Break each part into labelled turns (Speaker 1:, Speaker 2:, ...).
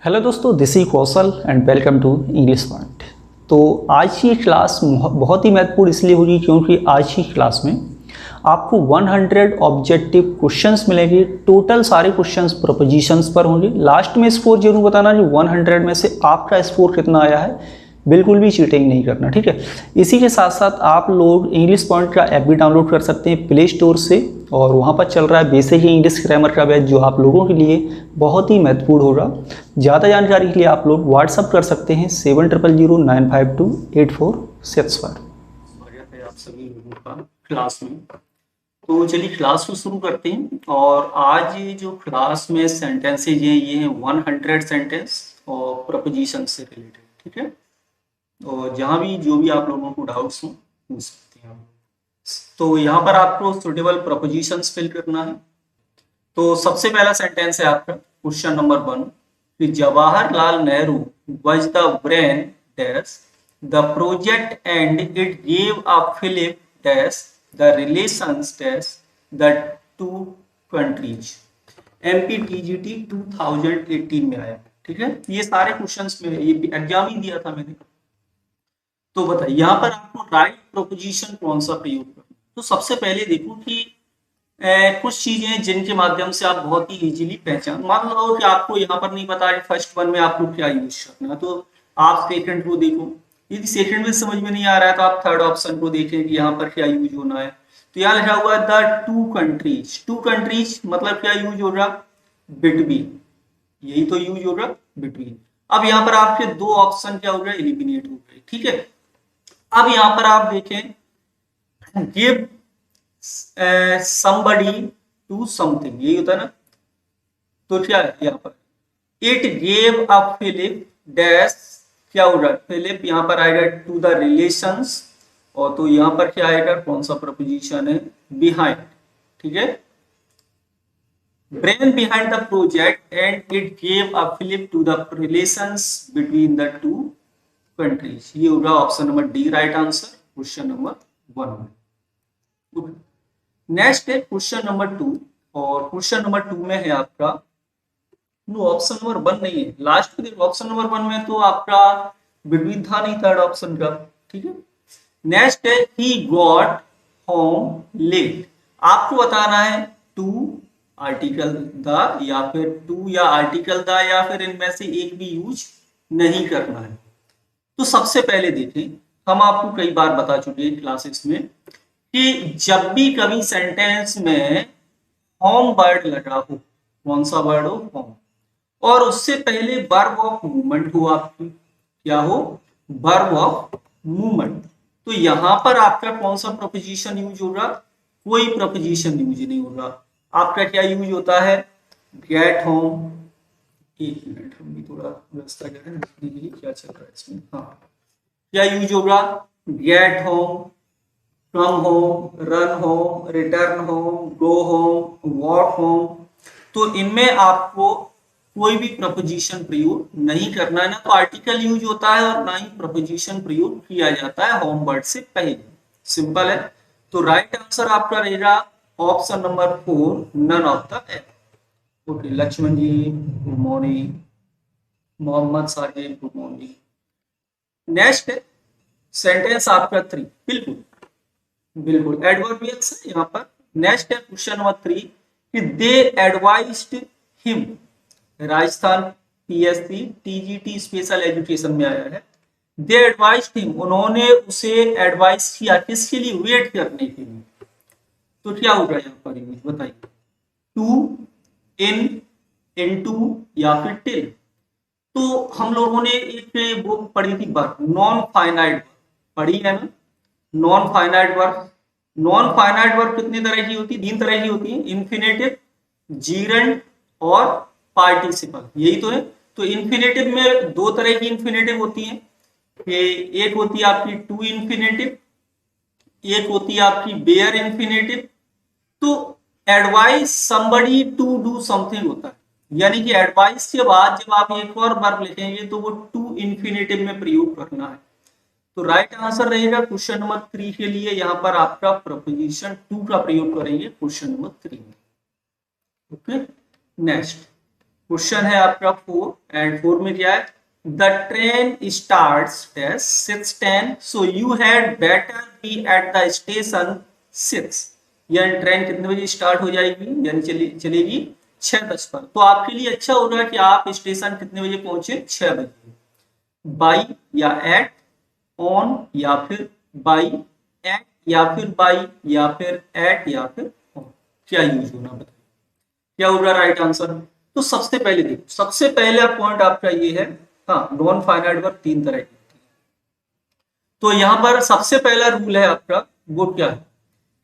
Speaker 1: Hello दोस्तों, this is Kaushal and welcome to English point. तो आज की क्लास बहुत ही महत्वपूर्ण इसलिए होगी क्योंकि आज की क्लास में आपको 100 ऑब्जेक्टिव क्वेश्चंस मिलेंगे। टोटल सारे क्वेश्चंस प्रोपोजिशंस पर होंगे। लास्ट में स्कोर जरूर बताना कि 100 में से आपका स्कोर कितना आया है। बिल्कुल भी चीटिंग नहीं करना, ठीक है। इसी के साथ साथ आप लोग इंग्लिश पॉइंट का ऐप भी डाउनलोड कर सकते हैं प्ले स्टोर से, और वहाँ पर चल रहा है बेसिक इंग्लिश ग्रामर का बैच जो आप लोगों के लिए बहुत ही महत्वपूर्ण होगा। ज़्यादा जानकारी के लिए आप लोग व्हाट्सअप कर सकते हैं 7009528465। स्वागत है आप सभी लोगों का क्लास में। तो चलिए क्लास को शुरू करते हैं। और आज जो क्लास में सेंटेंसेज हैं ये हैं 100 सेंटेंस और प्रपोजिशन से रिलेटेड, ठीक है। और जहाँ भी जो भी आप लोगों को डाउट्स हो पूछ सकते हैं आप। तो यहाँ पर आपको सुटेबल प्रपोजिशंस फिल करना है। तो सबसे पहला सेंटेंस है आपका क्वेश्चन नंबर 1 कि Jawaharlal Nehru was the brain dash the project and it gave a fillip dash the relations dash the two countries। MPTGT 2018 में आया, ठीक है। ये सारे क्वेश्चंस में ये एग्जाम ही दिया था मैंने। तो बताइए यहाँ पर आपको राइट प्रोपोजिशन कौन सा प्रयोग करना। तो सबसे पहले देखो कि कुछ चीजें जिनके माध्यम से आप बहुत ही इजीली पहचान, मान लो कि आपको यहाँ पर नहीं पता है फर्स्ट वन में आपको क्या यूज करना है, तो आप सेकंड को देखो। यदि सेकंड में समझ में नहीं आ रहा है तो आप थर्ड ऑप्शन को देखें कि यहाँ पर क्या यूज होना है। तो यहाँ लिखा हुआ है the two countries. Two countries मतलब क्या यूज होगा? बिटवीन। यही तो यूज होगा, बिटवीन। अब यहाँ पर आपके दो ऑप्शन क्या हो गए? एलिमिनेट हो गए, ठीक है। अब यहां पर आप देखें गिव somebody to something, यही होता है ना। तो क्या है यहाँ पर it gave a fillip dash, क्या होगा? फिलिप यहाँ पर आएगा टू द रिलेशंस, और तो यहाँ पर क्या आएगा? कौन सा प्रपोजिशन है? बिहाइंड, ठीक है। Brain behind the project and it gave a fillip to the relations between the two countries. ये होगा option number D right answer question number 1। Next है क्वेश्चन नंबर 2, और क्वेश्चन नंबर 2 में है आपका नो, ऑप्शन नंबर 1 नहीं है। Last में देखो ऑप्शन नंबर 1 में तो आपका बिटवीन था नहीं, थर्ड ऑप्शन का, ठीक है। नेक्स्ट है ही गॉट होम लेट। आपको बताना है टू आर्टिकल द या फिर टू या आर्टिकल द या फिर इनमें से एक भी यूज नहीं करना है। तो सबसे पहले देखें, हम आपको कई बार बता चुके हैं क्लासेस में कि जब भी कभी सेंटेंस में होम वर्ड लगा हो, कौन सा वर्ड हो? होम, और उससे पहले वर्ब ऑफ मूवमेंट हो आपकी, क्या हो? Verb of movement. तो यहां पर आपका कौन सा प्रपोजिशन यूज होगा? कोई प्रपोजिशन यूज नहीं होगा। आपका क्या यूज होता है? Get home. एक मिनट, हम भी थोड़ा व्यवस्था करें देखने के लिए क्या चल रहा है इसमें। हाँ, क्या यूज होगा? Get home, come home, run home, return home, go home, walk home. तो इनमें आपको कोई भी प्रपोजिशन प्रयोग नहीं करना है, ना तो आर्टिकल यूज होता है और ना ही प्रपोजिशन प्रयोग किया जाता है होम वर्ड से पहले। सिंपल है। तो राइट आंसर आपका रहेगा option number 4, none of the above. Okay, Lakshman ji good morning, Mohammad sahib good morning. Next है सेंटेंस आपका 3, बिल्कुल बिल्कुल एडवर्बियल्स है यहाँ पर। नेक्स्ट है क्वेश्चन नंबर 3 कि they advised him. Rajasthan PSC TGT special education में आया है। दे एडवाइज्ड हिम, उन्होंने उसे एडवाइस किया, किसके लिए? वेट करने के लिए। तो क्या होगा यहाँ पर यूज बताइए? टू, इन, इनटू या फिर टिल। तो हम लोगों ने एक बुक पढ़ी थी वर्ब, नॉन फाइनाइट पढ़ी है ना। Non finite verb, non finite verb कितनी तरह की होती है? 3 तरह की होती है, इन्फिनेटिव, जीरंड और पार्टिसिपल, यही तो है। तो इन्फिनेटिव में 2 तरह की इन्फिनेटिव होती है। एक होती है आपकी टू इन्फिनेटिव, एक होती है आपकी बेयर इन्फिनेटिव। तो advise somebody to do something होता है, यानी कि एडवाइस के बाद जब आप एक और वर्ब लिखेंगे तो वो टू इन्फिनेटिव में प्रयोग करना है। तो राइट आंसर रहेगा क्वेश्चन नंबर 3 के लिए यहां पर आपका प्रपोजिशन 2 का प्रयोग करेंगे क्वेश्चन नंबर 3 में। ओके, नेक्स्ट क्वेश्चन है आपका 4 एंड 4 में क्या है, the train starts at 6:10 so you had better be at the station 6। यानी ट्रेन कितने बजे स्टार्ट हो जाएगी, यानी चलेगी 6:10 पर। तो आपके लिए अच्छा होगा कि आप स्टेशन कितने बजे पहुंचे, 6 बजे। बाई या एट, ऑन या फिर बाई, एट या फिर बाई, या फिर एट या फिर ऑन, क्या यूज होना बताइए, क्या होगा राइट आंसर। तो सबसे पहले देखो, सबसे पहला पॉइंट आपका ये है, हाँ नॉन फाइनाइट वर्ब 3 तरह की। तो यहां पर सबसे पहला रूल है आपका, वो क्या है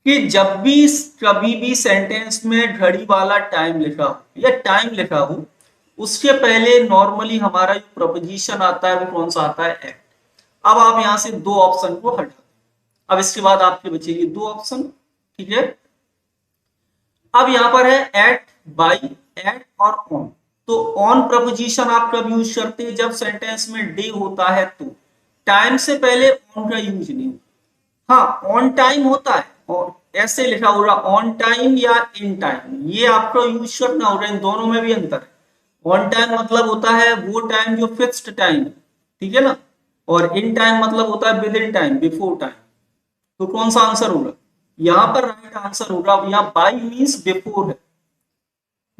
Speaker 1: कि जब भी कभी भी सेंटेंस में घड़ी वाला टाइम लिखा हो या टाइम लिखा हो, उसके पहले नॉर्मली हमारा जो प्रपोजिशन आता है वो कौन सा आता है, एट। अब आप यहां से दो ऑप्शन को हटा दें, अब इसके बाद आपके बचेगी दो ऑप्शन, ठीक है। अब यहां पर है एट, बाई, एट और ऑन। तो ऑन प्रपोजिशन आप कब यूज करते हैं, जब सेंटेंस में डे होता है तो। टाइम से पहले ऑन का यूज नहीं। हाँ ऑन टाइम होता है, और ऐसे लिखा होगा ऑन टाइम या इन टाइम, ये आपको यूज करना होगा, इन दोनों में भी अंतर है। ऑन टाइम मतलब होता है वो टाइम जो फिक्स्ड टाइम, ठीक है ना, और इन टाइम मतलब होता है with in time, before time. तो कौन सा आंसर होगा, यहां पर राइट आंसर होगा, यहाँ बाई मीन्स बिफोर है,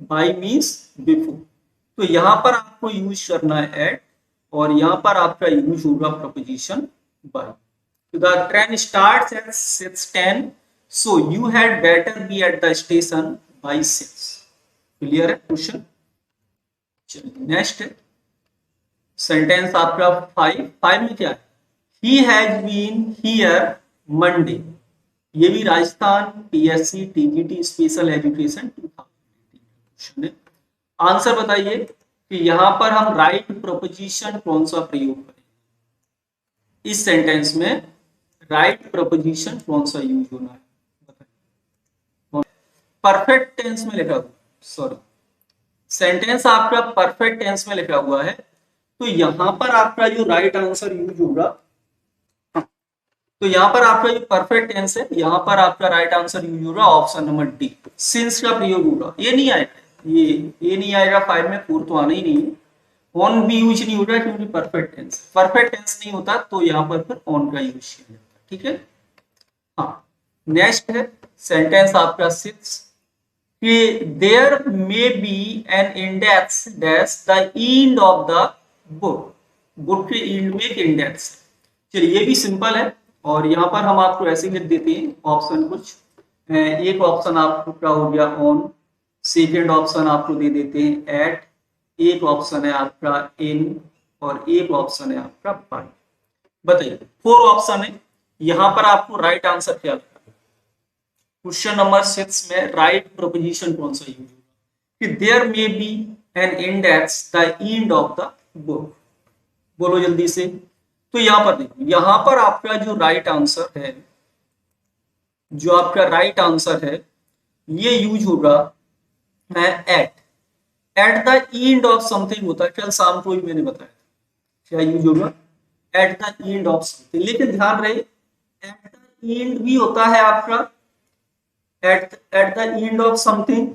Speaker 1: बाई मीन्स बिफोर। तो यहां पर आपको यूज करना है एट, और यहां पर आपका यूज होगा preposition by. The train starts at 6:10, so you had better be at the station by 6। Clear है क्वेश्चन। चलिए नेक्स्ट सेंटेंस आपका 5। 5 में क्या है, he has been here Monday. ये भी Rajasthan PSC TGT special education 2018 question है। आंसर बताइए कि यहां पर हम राइट प्रोपोजिशन कौन सा प्रयोग करें, इस सेंटेंस में राइट प्रपोजिशन कौन सा यूज होना है बताइए। परफेक्ट टेंस में लिखा हुआ, सॉरी सेंटेंस आपका परफेक्ट टेंस में लिखा हुआ है, तो यहां पर आपका जो राइट आंसर यूज होगा, तो यहां पर आपका जो परफेक्ट टेंस है, यहां पर आपका राइट आंसर यूज होगा ऑप्शन नंबर डी, सिंस का प्रयोग होगा। ये नहीं आएगा, ये नहीं आएगा 5 में, 4 तो आना ही नहीं है। ऑन भी यूज नहीं होगा क्योंकि परफेक्ट टेंस नहीं होता, तो यहां पर फिर ऑन का यूज किया जाता है, ठीक है। हाँ नेक्स्ट है सेंटेंस आपका 6 कि there may be an index dash the end of the book. Book के एंड में एक इंडेक्स है। चलिए ये भी सिंपल है, और यहाँ पर हम आपको ऐसे लिख देते हैं ऑप्शन कुछ। एक ऑप्शन आपको क्या हो गया ऑन, सेकेंड ऑप्शन आपको दे देते हैं एट, एक ऑप्शन है आपका इन, और एक ऑप्शन है आपका बाय। बताइए 4 ऑप्शन है, यहां पर आपको राइट आंसर क्या लगता है, क्वेश्चन नंबर 6 में राइट प्रोपोजिशन कौन सा यूज होगा कि there may be an index the end of the book. बोलो जल्दी से। तो यहां पर देखो, यहां पर आपका जो राइट आंसर है, जो आपका राइट आंसर है, ये यूज होगा है at the end of something होता है, कल शाम को ही मैंने बताया क्या यूज होगा, at the end of something. लेकिन ध्यान रहे एट द एंड भी होता है आपका at the end of something,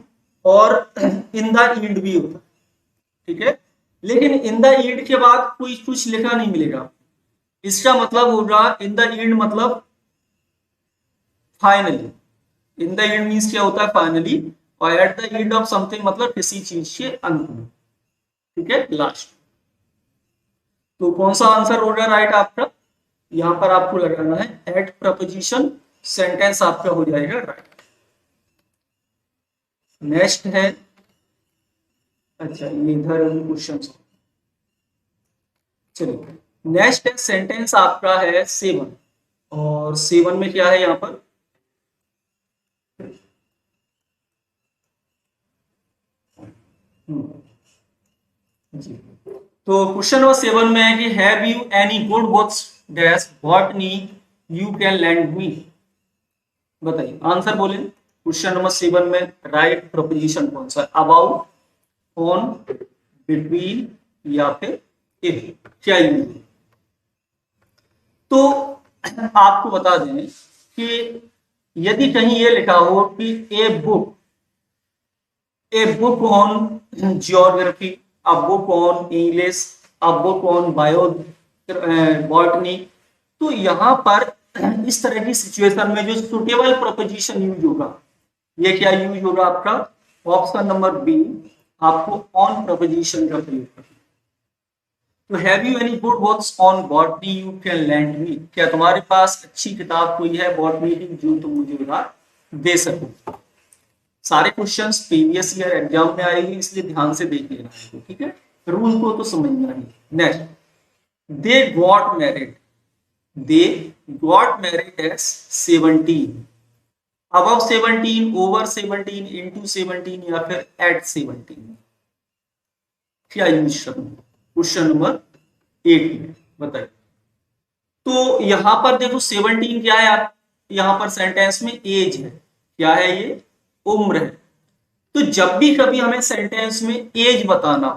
Speaker 1: और इन द एंड भी होता है, ठीक है। लेकिन इन द एंड के बाद कोई कुछ लिखा नहीं मिलेगा, इसका मतलब होगा इन द एंड मतलब finally. In the end means क्या होता है फाइनली, और at the end of something मतलब किसी चीज के अंत में, ठीक है, लास्ट। तो कौन सा आंसर होगा राइट आपका, यहां पर आपको लगाना है एट प्रपोजिशन, सेंटेंस आपका हो जाएगा राइट। नेक्स्ट है, अच्छा ये इधर क्वेश्चन, चलिए नेक्स्ट है सेंटेंस आपका है 7, और 7 में क्या है यहाँ पर, जी तो क्वेश्चन नंबर 7 में है कि have you any good books dash botany you can land me. बताइए आंसर बोले, क्वेश्चन नंबर 7 में राइट प्रोपोजिशन कौन सा है, अबाउट, ऑन, बिटवीन या फिर इफ, क्या यूज। तो आपको बता दें कि यदि कहीं ये लिखा हो कि a book on geography, a book on English, a book on botany। तो यहाँ पर इस तरह की सिचुएशन में जो सुटेबल प्रपोजिशन यूज होगा, ये क्या यूज होगा आपका, ऑप्शन नंबर बी, आपको ऑन प्रपोजिशन का प्रयोग करना। तो have you any good books on botany you can lend me, क्या तुम्हारे पास अच्छी किताब कोई है बॉटनी की जो तुम मुझे उधार दे सको। सारे क्वेश्चंस प्रीवियस ईयर एग्जाम में आएंगे, इसलिए ध्यान से देख लेना है, ठीक है, रूल को तो समझना ही। Next, they got married, they got married age 17, above 17, over 17, into 17 या फिर एट 17, क्या यूज करना। क्वेश्चन नंबर 8 में बताइए। तो यहां पर देखो 17 क्या है, आप यहां पर सेंटेंस में एज है, क्या है ये, उम्र है। तो जब भी कभी हमें सेंटेंस में एज बताना,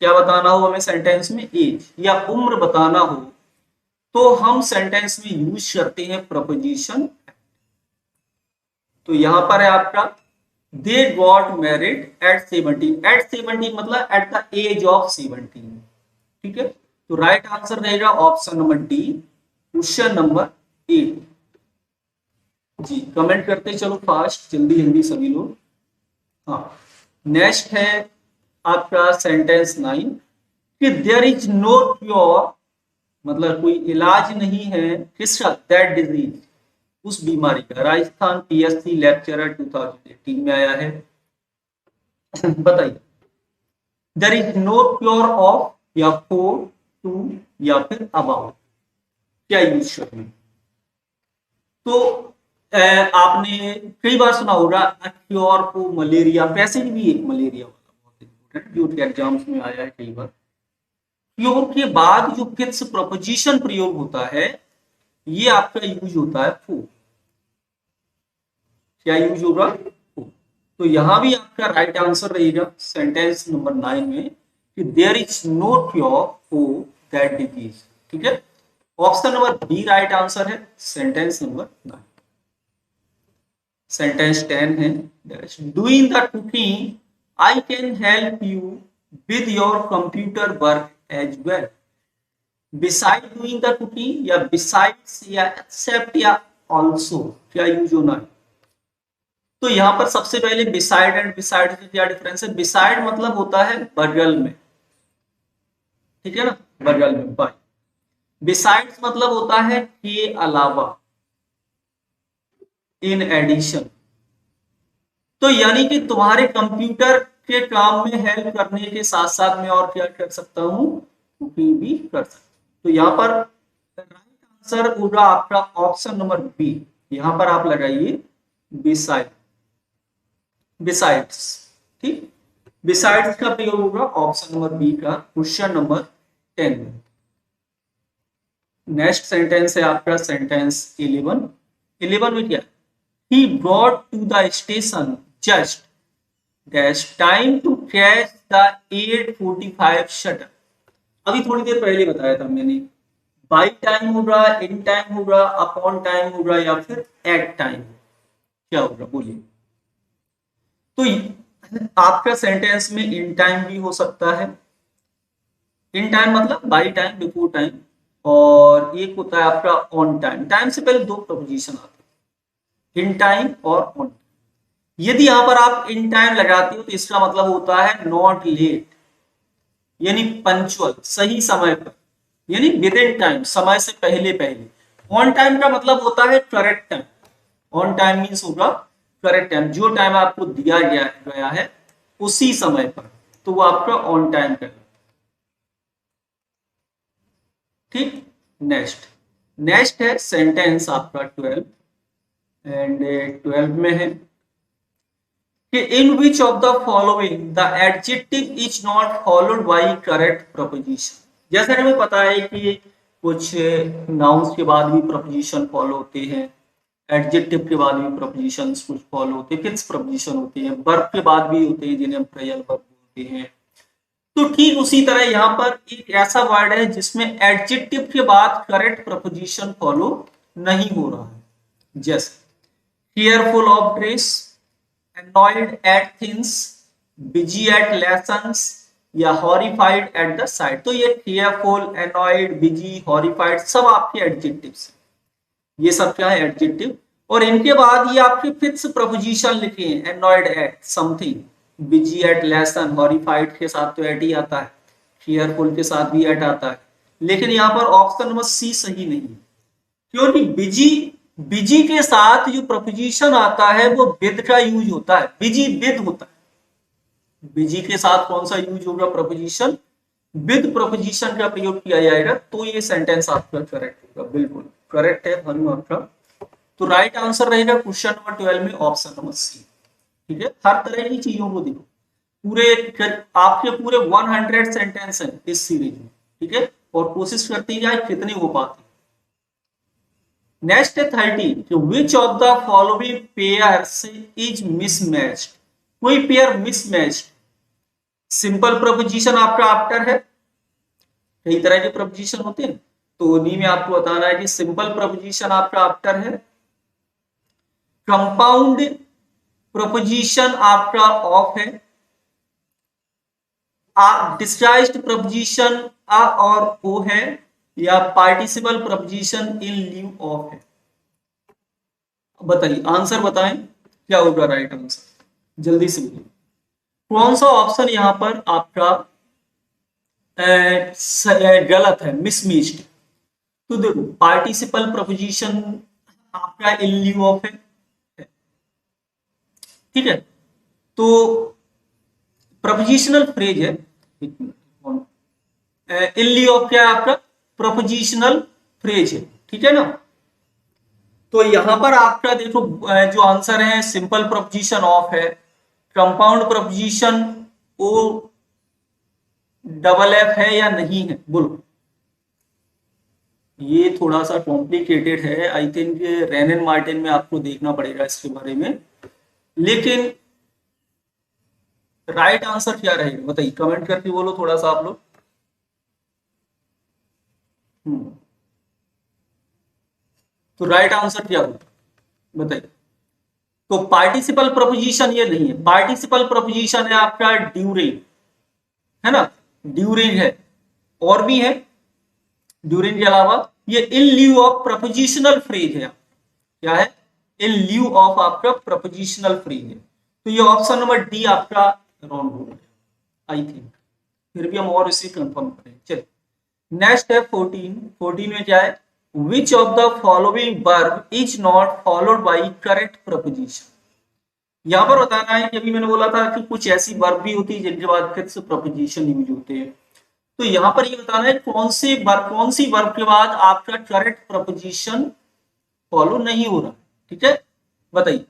Speaker 1: क्या बताना हो हमें सेंटेंस में एज या उम्र बताना हो, तो हम सेंटेंस में यूज करते हैं प्रपोजिशन। तो यहां पर है आपका they got married at 17, at 17 मतलब एट द एज ऑफ 17, ठीक है। तो राइट आंसर रहेगा option number D, question number 8। जी कमेंट करते चलो फास्ट, जल्दी जल्दी सभी लोग। हाँ, नेक्स्ट है आपका सेंटेंस 9 कि देयर इज नो क्योर, मतलब कोई इलाज नहीं है किसका, दैट डिजीज, उस बीमारी का। राजस्थान पीएससी लेक्चरर 2018 में आया है। बताइए, there is no cure of या फॉर, टू या फिर अबाउट, क्या यूज करना। तो आपने कई बार सुना होगा क्योर फॉर मलेरिया, पैसे भी एक मलेरिया वाला बहुत इंपॉर्टेंट जो एग्जाम्स में आया है कई बार। क्योर के बाद जो किस प्रपोजिशन प्रयोग होता है, ये आपका यूज होता है फॉर, क्या यूज होगा, तो यहां भी आपका राइट आंसर रहेगा सेंटेंस नंबर 9 में कि there is no cure for that disease, ठीक है। Option number B right answer है सेंटेंस नंबर 9। सेंटेंस 10 है, doing the cooking I can help you with your computer work as well. Beside doing the cooking या besides या except या also, क्या use होना है। तो यहां पर सबसे पहले बिसाइड एंड बिसाइड से क्या डिफरेंस है, बिसाइड मतलब होता है बगल में, ठीक है ना, बगल में, बाय। बिसाइड्स मतलब होता है के अलावा, इन एडिशन। तो यानी कि तुम्हारे कंप्यूटर के काम में हेल्प करने के साथ साथ मैं और क्या कर सकता हूं, कुकिंग भी कर सकता हूं। तो यहां पर राइट आंसर होगा आपका ऑप्शन नंबर बी, यहां पर आप लगाइए बिसाइड, बिसाइड्स, ठीक, बिसाइड्स का प्रयोग होगा ऑप्शन नंबर बी का क्वेश्चन नंबर 10 में। नेक्स्ट सेंटेंस है आपका सेंटेंस 11। 11 में क्या, he brought to the station just dash time to catch the 8:45 shuttle। अभी थोड़ी देर पहले बताया था मैंने, बाई टाइम होगा, इन टाइम होगा, अपॉन टाइम होगा या फिर एट टाइम, क्या होगा बोलिए। तो आपका सेंटेंस में इन टाइम भी हो सकता है, इन टाइम मतलब बाई टाइम, बिफोर टाइम, और एक होता है आपका ऑन टाइम। टाइम से पहले दो प्रपोजिशन आते हैं, इन टाइम और ऑन। यदि यहां पर आप इन टाइम लगाते हो तो इसका मतलब होता है नॉट लेट, यानी पंचुअल, सही समय पर, यानी विद इन टाइम, समय से पहले पहले। ऑन टाइम का मतलब होता है correct time, on time means होगा करेक्ट टाइम, जो टाइम आपको दिया गया है उसी समय पर, तो वो आपका ऑन टाइम का, ठीक। नेक्स्ट है सेंटेंस आपका 12 एंड 12 में है कि in which of the following the adjective is not followed by correct preposition. जैसे हमें पता है कि कुछ नाउन्स के बाद भी प्रपोजिशन फॉलो होते हैं, एडजेक्टिव के बाद भी प्रपोजिशन कुछ फॉलो होते हैं, फिक्स प्रपोजिशन होते हैं, वर्ब के बाद भी होते हैं जिन्हें हम ट्रायल वर्ब बोलते हैं। तो ठीक उसी तरह यहाँ पर एक ऐसा वर्ड है जिसमें एडजेक्टिव के बाद करेक्ट प्रपोजिशन फॉलो नहीं हो रहा है, जैसे careful of dress, annoyed at things, busy at lessons या हॉरिफाइड एट द साइट। तो ये fearful, annoyed, बिजी, हॉरिफाइड सब आपके एडजेक्टिव्स हैं। ये सब क्या है? एडजेक्टिव। और इनके बाद ये आपके फिक्स प्रपोजिशन लिखे हैं, annoyed at something, busy at lesson, horrified के साथ तो एट ही आता है, fearful के साथ भी एट आता है। लेकिन यहाँ पर ऑप्शन नंबर सी सही नहीं है, क्योंकि बिजी, बिजी के साथ जो प्रपोजिशन आता है वो विद का यूज होता है, बिजी विद होता है। बिजी के साथ कौन सा यूज होगा? प्रपोजिशन विद प्रपोजिशन का प्रयोग किया जाएगा, तो ये सेंटेंस आपका करेक्ट होगा। बिल्कुल करेक्ट है भानु आपका। तो राइट आंसर रहेगा क्वेश्चन नंबर 12 में ऑप्शन नंबर सी। ठीक है, हर तरह की चीजों को देखो, पूरे आपके पूरे 100 सेंटेंस हैं इस सीरीज में। ठीक है, और कोशिश करते हैं कि कितने हो पाते। नेक्स्ट है 30, विच of the following pairs is mismatched. कोई पेयर मिसमैच्ड। सिंपल प्रपोजिशन आपका आफ्टर है, कई तरह के प्रपोजिशन होते हैं, तो उन्हीं में आपको बताना है कि सिंपल प्रपोजिशन आपका आफ्टर है, कंपाउंड प्रपोजिशन आपका ऑफ है, डिस्गाइज्ड प्रपोजिशन आ और ओ है, या participle preposition in leave of है। बताइए, आंसर बताएं क्या होगा राइट आंसर, जल्दी से बोलिए। कौन सा ऑप्शन यहां पर आपका गलत है, मिसमैच्ड? तो देखो, पार्टिसिपल प्रपोजिशन आपका इन लीव ऑफ है। ठीक है, तो प्रपोजिशनल फ्रेज है, इन लीव ऑफ क्या है आपका? प्रपोजिशनल फ्रेज है। ठीक है ना, तो यहां पर आपका देखो जो आंसर है, सिंपल प्रपोजिशन ऑफ है, compound preposition O double F है या नहीं है, बोलो। ये थोड़ा सा कॉम्प्लिकेटेड है, I think rain and Martin में आपको देखना पड़ेगा इसके बारे में। लेकिन राइट आंसर क्या रहेगा बताइए, कमेंट करके बोलो थोड़ा सा आप लोग। तो राइट आंसर क्या होगा बताइए। तो पार्टिसिपल प्रपोजिशन ये नहीं है, पार्टिसिपल प्रपोजिशन है आपका ड्यूरिंग, है ना, ड्यूरिंग है, और भी है ड्यूरिंग के अलावा। ये इन ल्यू ऑफ प्रपोजिशनल फ्रेज है, क्या है? इन ल्यू ऑफ आपका प्रपोजिशनल फ्रेज है। तो ये ऑप्शन नंबर डी आपका रॉन्ग हो गया आई थिंक, फिर भी हम और इसे कंफर्म करें। चलिए, नेक्स्ट है 14। 14 में क्या है? विच of the following verb is not followed by correct preposition. यहां पर बताना है कि अभी मैंने बोला था कि कुछ ऐसी वर्ब भी होती है जिनके बाद फिक्स प्रपोजिशन यूज होते हैं। तो यहां पर ये बताना है कौन सी वर्ब के बाद आपका करेक्ट प्रपोजिशन फॉलो नहीं हो रहा। ठीक है, बताइए।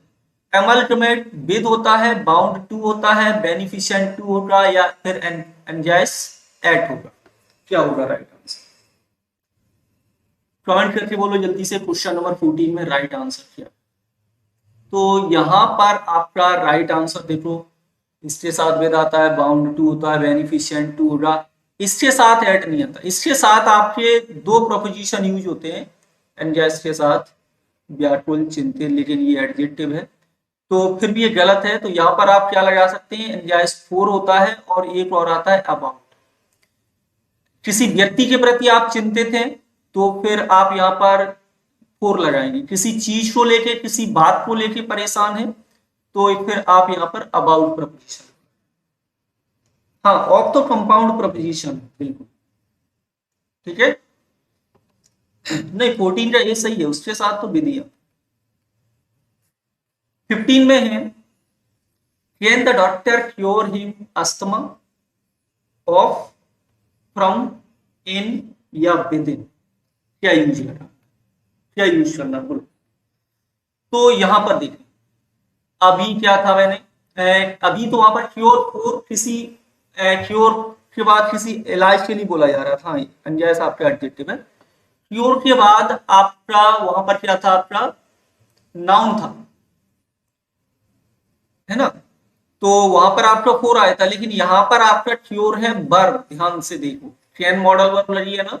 Speaker 1: एमल्गमेट विद होता है, बाउंड टू होता है, बेनिफिशिएंट टू होगा, या फिर एंजाइस एट होगा। क्या होगा राइट आंसर? कमेंट करके बोलो जल्दी से, क्वेश्चन नंबर 14 में राइट आंसर क्या। तो यहां पर आपका राइट आंसर देखो, इसके साथ विद आता है, बाउंड टू होता है, बेनिफिशिएंट टू होगा, इसके साथ एट नहीं आता। इसके साथ आपके दो प्रपोजिशन यूज होते हैं, एंजाइस के साथ व्याकुल, चिंतित, लेकिन ये एडजेक्टिव है, तो फिर भी ये गलत है। तो यहाँ पर आप क्या लगा सकते हैं? एंजाइस फोर होता है, और एक और आता है अबाउट। किसी व्यक्ति के प्रति आप चिंतित हैं, तो फिर आप यहाँ पर फोर लगाएंगे। किसी चीज को लेके, किसी बात को लेके परेशान है, तो फिर आप यहाँ पर अबाउट प्रपोजिशन। हाँ, ऑफ तो कंपाउंड प्रपोजिशन, बिल्कुल ठीक है। नहीं, 14 का ये सही है, उसके साथ तो विधि। 15 में है, can the doctor cure him asthma of, from, in या विद इन। क्या यूज करना, क्या यूज करना बोलो। तो यहां पर देखें, अभी क्या था मैंने, अभी तो वहां पर क्योर और किसी क्योर के बाद किसी इलाज के लिए बोला जा रहा था, अंजाइस आपका एडजेक्टिव है। क्योर के बाद आपका वहां पर क्या था? आपका नाउन था, है ना, तो वहां पर आपका फोर आया था। लेकिन यहां पर आपका क्योर है वर्ब, ध्यान से देखो, कैन मॉडल वर्ब लगी है ना,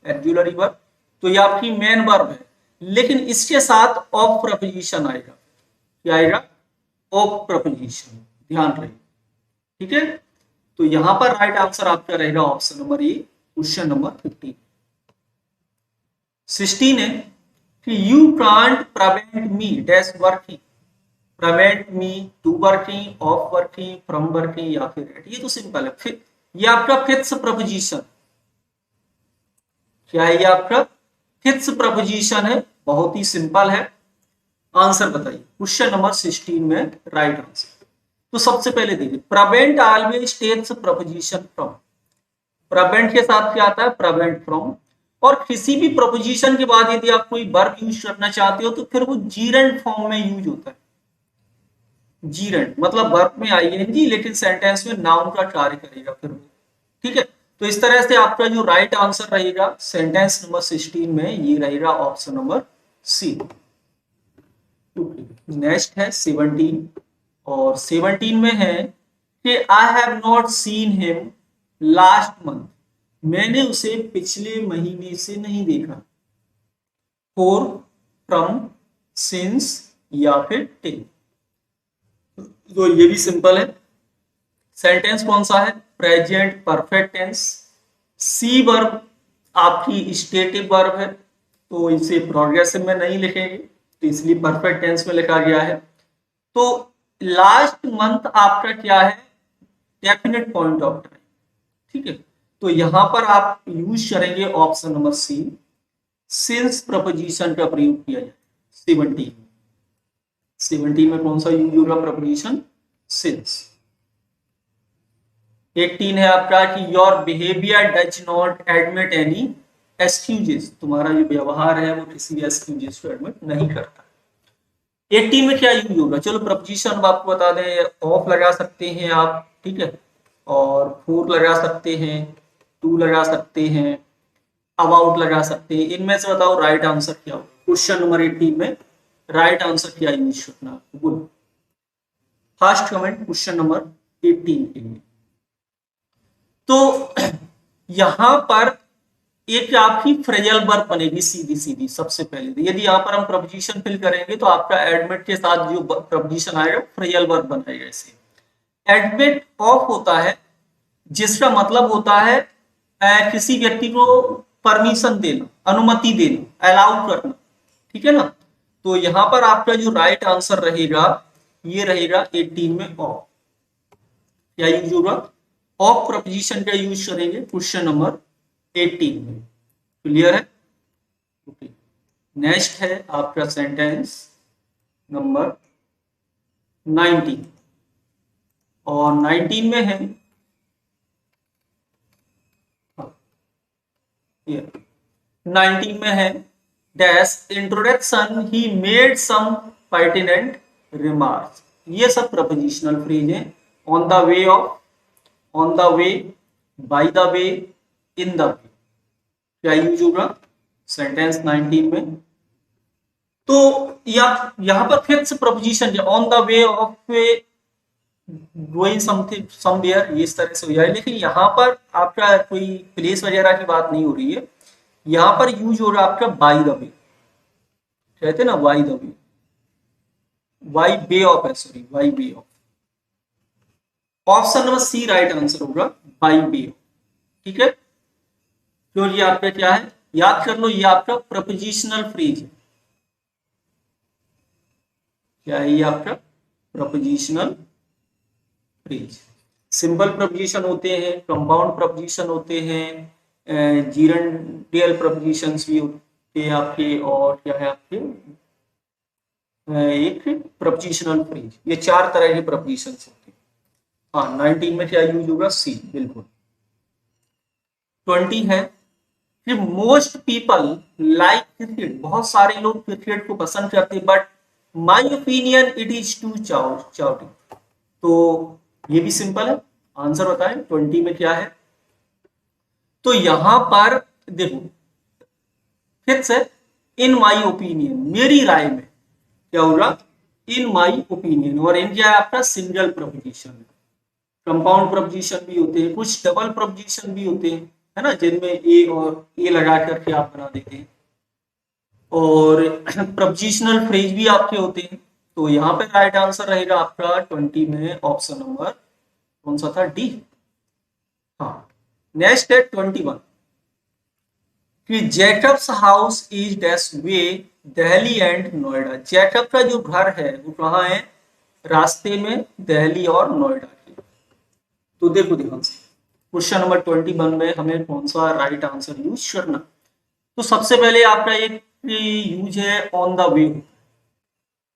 Speaker 1: एड्यूलरी वर्ब, तो ये आपकी मेन वर्ब है। लेकिन इसके साथ ऑफ प्रपोजिशन आएगा, क्या आएगा? ऑफ प्रपोजिशन, ध्यान रहे। ठीक है, तो यहाँ पर राइट आंसर आपका रहेगा option number A, question number 15। 16 है कि you can't prevent me dash working, prevent me to working, of working, from working या फिर एट। ये तो सिंपल है। फिर ये आपका फिक्स प्रपोजिशन, क्या है ये आपका फिक्स प्रपोजिशन है, बहुत ही सिंपल है। आंसर बताइए क्वेश्चन नंबर 16 में राइट आंसर। तो सबसे पहले देखिए, prevent always takes preposition from, prevent के साथ क्या आता है, प्रिवेंट फ्रॉम। और किसी भी प्रपोजिशन के बाद यदि आप कोई वर्ब यूज करना चाहते हो तो फिर वो जीरेंट फॉर्म में यूज होता है। जीरेंट मतलब वर्ब में आईएनजी, लेकिन सेंटेंस में नाउन का कार्य करेगा फिर वो, ठीक है। तो इस तरह से आपका जो राइट आंसर रहेगा सेंटेंस नंबर 16 में ये रहेगा ऑप्शन नंबर सी। नेक्स्ट है 17, और 17 में है कि I have not seen him last month, मैंने उसे पिछले महीने से नहीं देखा। फॉर, फ्रॉम, सिंस या फिर टिल। तो ये भी सिंपल है। सेंटेंस कौन सा है, प्रेजेंट परफेक्ट टेंस। सी वर्ब आपकी स्टेटिव वर्ब है, तो इसे प्रोग्रेसिव में नहीं लिखेंगे, तो इसलिए परफेक्ट टेंस में लिखा गया है। तो लास्ट मंथ आपका क्या है, डेफिनेट पॉइंट ऑफ टाइम, ठीक है। तो यहां पर आप यूज करेंगे option number C, since preposition का प्रयोग किया जाए। 17 में कौन सा यूज होगा प्रपोजिशन, सिंस। 18 है आपका कि your behaviour does not admit any excuses, तुम्हारा जो व्यवहार है वो किसी भी एक्सक्यूजेस को एडमिट नहीं करता। 18 में क्या यूज होगा, चलो प्रपोजिशन आपको बता दें, ऑफ लगा सकते हैं आप, ठीक है, और फॉर लगा सकते हैं, टू लगा सकते हैं, अबाउट लगा सकते हैं। इनमें से बताओ राइट आंसर क्या हो, क्वेश्चन नंबर 18 में राइट आंसर क्या यूज करना, good. First comment question number 18 के लिए। तो यहां पर एक आपकी फ्रेजल वर्ब बनेगी सीधी सीधी। सबसे पहले यदि यहाँ पर हम प्रपोजिशन फिल करेंगे तो आपका एडमिट के साथ जो प्रपोजिशन आएगा फ्रेजल वर्ब बनाएगा। इसे एडमिट ऑफ होता है, जिसका मतलब होता है किसी व्यक्ति को परमिशन देना, अनुमति देना, अलाउ करना, ठीक है ना। तो यहां पर आपका जो राइट आंसर रहेगा ये रहेगा 18 में ऑफ। क्या यूज होगा, ऑफ प्रपोजिशन का यूज करेंगे क्वेश्चन नंबर 18 में। क्लियर है, ओके। नेक्स्ट है आपका सेंटेंस नंबर 19, और 19 में है 19 में है dash introduction he made some pertinent remarks. ये सब प्रपोजिशनल फ्रेज है। On the way of, on the way, by the way, in the way, क्या यूज होगा सेंटेंस 19 में। तो यहां पर फिक्स प्रपोजिशन है, on the way of going something somewhere, ये इस तरह से हो जाए। लेकिन यहाँ पर आपका कोई प्लेस वगैरह की बात नहीं हो रही है, यहाँ पर यूज हो रहा है आपका बाय द वे, कहते हैं ना by the way, by way of है, sorry by way of. Option number C right answer होगा, बाय वे ऑफ, ठीक है। क्यों, ये आपका क्या है, याद कर लो, ये आपका प्रपोजिशनल फ्रेज है। क्या है ये आपका प्रपोजिशनल फ्रेज। सिंपल प्रपोजिशन होते हैं, कंपाउंड प्रपोजिशन होते हैं, जीरेंडियल प्रपोजिशंस भी होते हैं आपके, और क्या है आपके एक प्रपोजिशनल फ्रेज। ये चार तरह के प्रपोजिशंस होते हैं। हाँ, 19 में क्या यूज होगा, सी, बिल्कुल। 20 है कि मोस्ट पीपल लाइक क्रिकेट, बहुत सारे लोग क्रिकेट को पसंद करते हैं, but my opinion it is too shouting. तो ये भी सिंपल है, आंसर बताएं 20 में क्या है। तो यहां पर देखो फिक्स है, इन माई ओपिनियन, मेरी राय में, क्या होगा, इन माई ओपिनियन। और इन क्या है आपका सिंगल प्रपोजिशन है। कंपाउंड प्रपोजिशन भी होते हैं, कुछ डबल प्रपोजिशन भी होते हैं, है ना, जिनमें ए और ए लगा करके आप बना देते हैं, और प्रपोजिशनल फ्रेज भी आपके होते हैं। तो यहाँ पे राइट आंसर रहेगा आपका 20 में ऑप्शन नंबर कौन सा था, डी। हाँ, नेक्स्ट है 21 कि Jacobs house is dash way Delhi and Noida. Jacob का जो घर है वो कहाँ है, रास्ते में दिल्ली और नोएडा के। तो देखो ध्यान से, क्वेश्चन नंबर 21 में हमें कौन सा राइट आंसर यूज करना। तो सबसे पहले आपका एक यूज है on the way.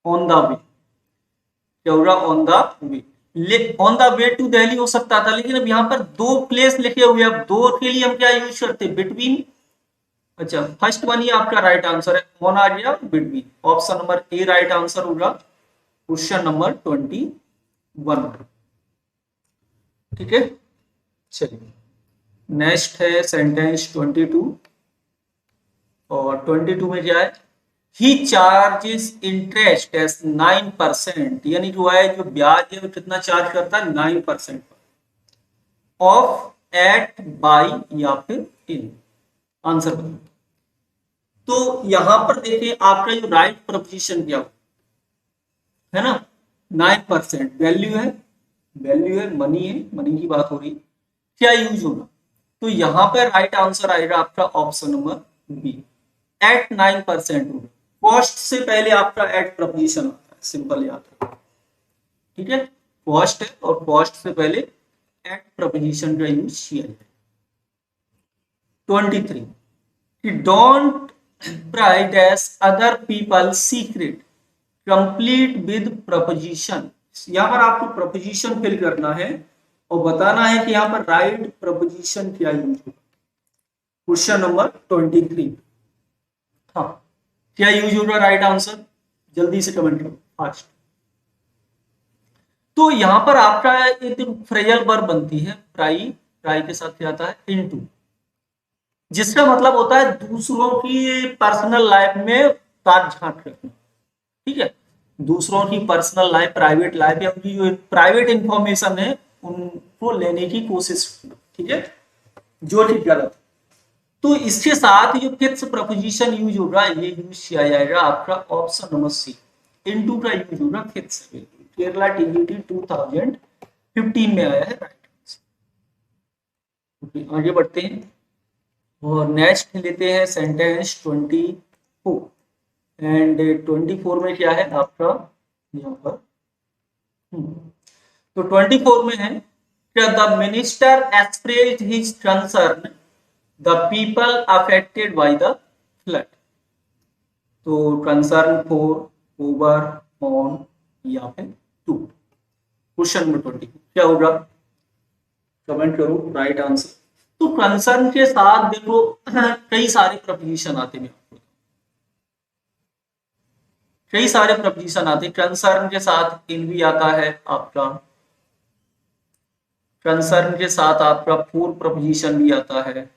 Speaker 1: On the way क्या होगा, on the way. On the way to Delhi हो सकता था, लेकिन अब यहाँ पर दो प्लेस लिखे हुए, अब दो के लिए हम क्या यूज करते, बिटवीन। अच्छा, फर्स्ट वन ही आपका राइट आंसर है, ऑन आ गया, between. Option number A right answer होगा क्वेश्चन नंबर 21। ठीक है, चलिए नेक्स्ट है सेंटेंस 22। और 22 में क्या है, ही चार्जेस इंटरेस्ट एस 9%, यानी जो है जो ब्याज है वो कितना चार्ज करता है, 9% ऑफ एट बाई या फिर इन। आंसर बताओ। तो यहां पर देखिए आपका जो राइट प्रपोजिशन क्या है ना, 9% वैल्यू है, वैल्यू है, मनी है, मनी की बात हो रही, क्या यूज होगा। तो यहां पर राइट आंसर आएगा आपका ऑप्शन नंबर बी, एट 9% होगा। कॉस्ट से पहले आपका एट प्रपोजिशन आता है, सिंपल याद रखो। ठीक है, कॉस्ट है और कॉस्ट से पहले एट प्रपोजिशन का यूज किया जाए। 23 कि don't pride S other people secret complete with preposition. यहां पर आपको प्रपोजिशन फिल करना है और बताना है कि यहां पर राइट प्रपोजिशन क्या यूज होगा। क्वेश्चन नंबर 23, हाँ क्या यूज होगा राइट आंसर, जल्दी से कमेंट करो फास्ट। तो यहां पर आपका एक फ्रेजल वर्ब बनती है प्राई, प्राई के साथ क्या आता है, इनटू, जिसका मतलब होता है दूसरों की पर्सनल लाइफ में ताक झांक रखना। ठीक है, दूसरों की पर्सनल लाइफ, प्राइवेट लाइफ या उनकी जो प्राइवेट इंफॉर्मेशन है उनको लेने की कोशिश। ठीक है, जो ठीक गलत। तो इसके साथ जो फिक्स प्रपोजिशन यूज होगा ये यूज किया जाएगा आपका ऑप्शन नंबर सी, इनटू का यूज होगा फिक्स। केरला टीजीटी 2015 में आया है राइट। आगे बढ़ते हैं और नेक्स्ट लेते हैं सेंटेंस 24। एंड 24 में क्या है आपका यहाँ पर, तो 24 में है the minister expressed his concern the people affected by the flood. तो कंसर्न फॉर, ओवर, ऑन या फिर टू। क्वेश्चन नंबर 20 क्या होगा, कमेंट करो राइट आंसर। तो कंसर्न के साथ देखो कई सारे प्रपोजिशन आते हैं, कई सारे प्रपोजिशन आते हैं। कंसर्न के साथ इन भी आता है आपका, कंसर्न के साथ आपका फोर प्रपोजिशन भी आता है,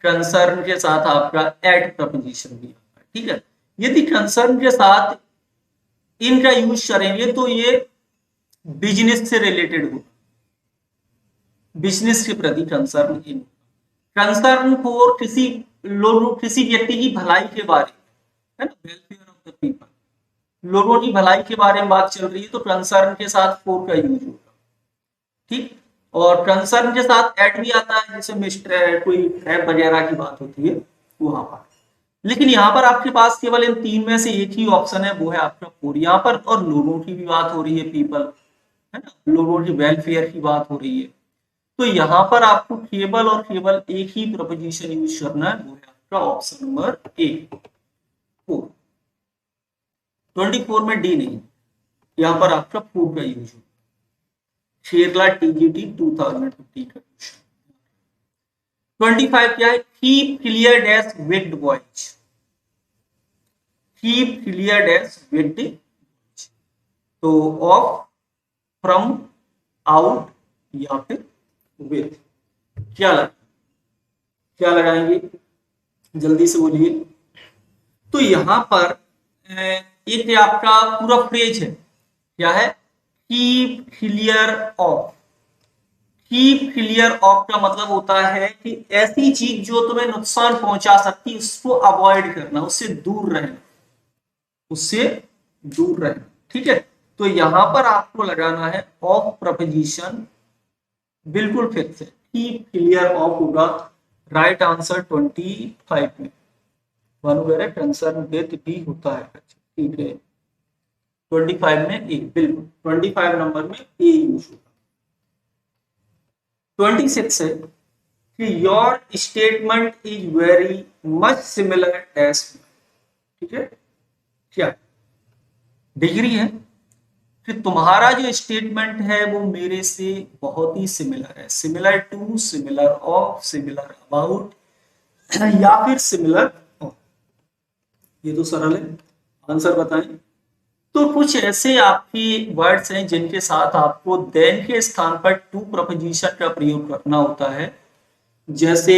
Speaker 1: कंसर्न के साथ आपका एट प्रपोजिशन भी आता है। ठीक है, यदि कंसर्न के साथ इनका यूज करेंगे तो ये बिजनेस से रिलेटेड हो, बिजनेस के प्रति कंसर्न इन। कंसर्न फॉर किसी लोगों, किसी व्यक्ति की भलाई के बारे में, है ना, वेलफेयर ऑफ द पीपल, लोगों की भलाई के बारे में बात चल रही है तो कंसर्न के साथ फोर का यूज होगा। ठीक, और कंसर्न के साथ एट भी आता है, जैसे मिस्टर कोई ट्रैप वगैरह की बात होती है वहां पर। लेकिन यहाँ पर आपके पास केवल इन तीन में से एक ही ऑप्शन है, वो है आपका फोर। यहाँ पर और लोगों की भी बात हो रही है, पीपल, है ना, लोगों की वेलफेयर की बात हो रही है। तो यहाँ पर आपको केवल और केवल एक ही प्रपोजिशन यूज करना है, वो है आपका ऑप्शन नंबर ए, 4। 24 में डी नहीं, यहाँ पर आपका 4 का यूज हो। केरला टीजीटी 2015 का क्वेश्चन। 25 क्या है, keep clear dash wicked voice, keep clear dash wicked, तो ऑफ, फ्रॉम, आउट या फिर विद, क्या लगा, क्या लगाएंगे, जल्दी से बोलिए। तो यहां पर एक आपका पूरा फ्रेज है, क्या है, keep clear of. Keep clear of का मतलब होता है कि ऐसी चीज जो तुम्हें नुकसान पहुंचा सकती है उसको अवॉइड करना, उससे दूर रहना, उससे दूर रहना। ठीक है, तो यहां पर आपको लगाना है ऑफ प्रपोजिशन, बिल्कुल फिक्स है, कीप क्लियर ऑफ होगा राइट आंसर 25 में। वन वेयर कंसर्न विद भी होता है, अच्छा ठीक है, 25 में ए, बिल्कुल 25 नंबर में ए यूज होगा। 26 है कि your statement is very much similar as, ठीक है, क्या डिग्री है कि तुम्हारा जो स्टेटमेंट है वो मेरे से बहुत ही सिमिलर है, similar to, similar of, similar about या फिर सिमिलर ऑफ। ये तो सरल है, आंसर बताएं। तो कुछ ऐसे आपके वर्ड्स हैं जिनके साथ आपको देन के स्थान पर टू प्रपोजिशन का प्रयोग करना होता है, जैसे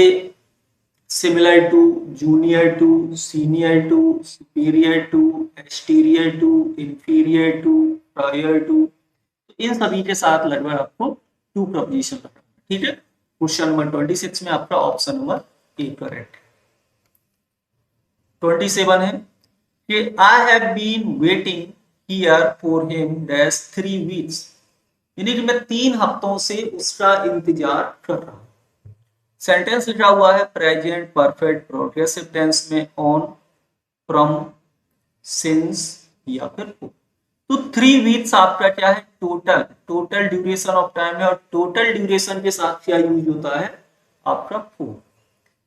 Speaker 1: similar to, junior to, senior to, superior to, exterior to, inferior to, prior to, तो इन सभी के साथ लगभग आपको टू प्रपोजिशन लगाना है, ठीक है। क्वेश्चन नंबर 26 में आपका ऑप्शन नंबर ए करेक्ट है। 27 है कि I have been waiting here for him dash 3 weeks, यानी कि मैं 3 हफ्तों से उसका इंतजार कर रहा हूं। सेंटेंस लिखा हुआ है प्रेजेंट परफेक्ट प्रोग्रेसिव टेंस में, ऑन, फ्रॉम, सिंस या फिर फॉर। तो 3 वीक्स आपका क्या है, total, total duration of time है, और टोटल ड्यूरेशन के साथ क्या यूज होता है आपका फॉर।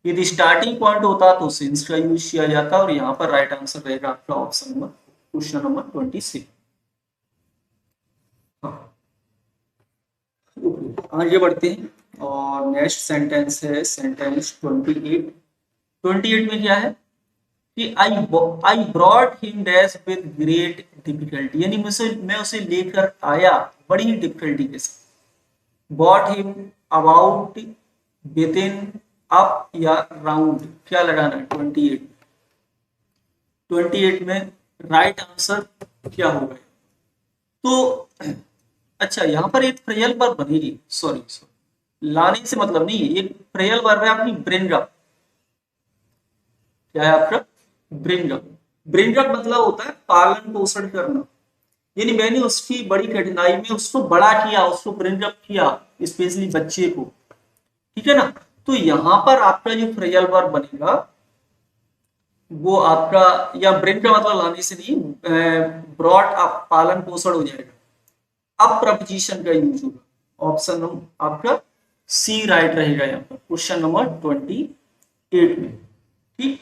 Speaker 1: यदि स्टार्टिंग पॉइंट होता तो सिंस का यूज किया जाता, और यहाँ पर राइट आंसर रहेगा आपका ऑप्शन नंबर, क्वेश्चन नंबर 26। हाँ, आगे बढ़ते हैं और नेक्स्ट सेंटेंस है सेंटेंस 28। 28 में क्या है कि I brought him dash with great difficulty, यानी मैं उसे लेकर आया बड़ी ही डिफिकल्टी के साथ। Bought him, about, with in, up या राउंड, क्या लगाना है 28। 28 में राइट आंसर क्या होगा, तो अच्छा यहाँ पर एक फ्रेयल वर्ब बनेगी, सॉरी लाने से मतलब नहीं है, ये फ्रेयल वर्ब है आपकी ब्रिंग अप। क्या है आपका ब्रिंग अप, ब्रिंग अप मतलब होता है पालन पोषण करना, यानी मैंने उसकी बड़ी कठिनाई में उसको बड़ा किया, उसको ब्रिंग अप किया, स्पेशली बच्चे को, ठीक है ना। तो यहाँ पर आपका जो फ्रेयल वर्ब बनेगा वो आपका, या ब्रिंग का मतलब लाने से नहीं, ब्रॉट अप पालन पोषण हो जाएगा, अब प्रपोजिशन का यूज होगा। ऑप्शन आपका सी राइट रहेगा यहाँ पर क्वेश्चन नंबर 28 में, ठीक।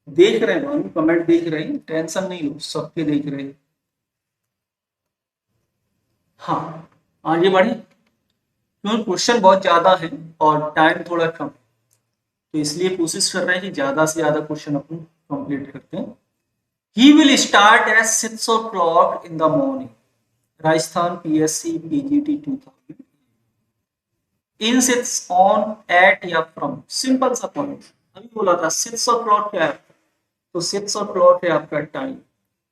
Speaker 1: देख रहे हैं कमेंट देख रहे हैं, टेंशन नहीं लो, सबके देख रहे हैं। हाँ, आगे बढ़े क्योंकि क्वेश्चन बहुत ज्यादा है और टाइम थोड़ा कम है, तो इसलिए कोशिश कर रहे हैं कि ज्यादा से ज्यादा क्वेश्चन अपन कंप्लीट करते हैं। He will start at 6 o'clock in the morning, Rajasthan PSC PGT 2000, in sits on, at या फ्रॉम, सिंपल सा पॉइंट। अभी बोला था 6 o'clock क्या है, तो 6 o'clock है आपका टाइम,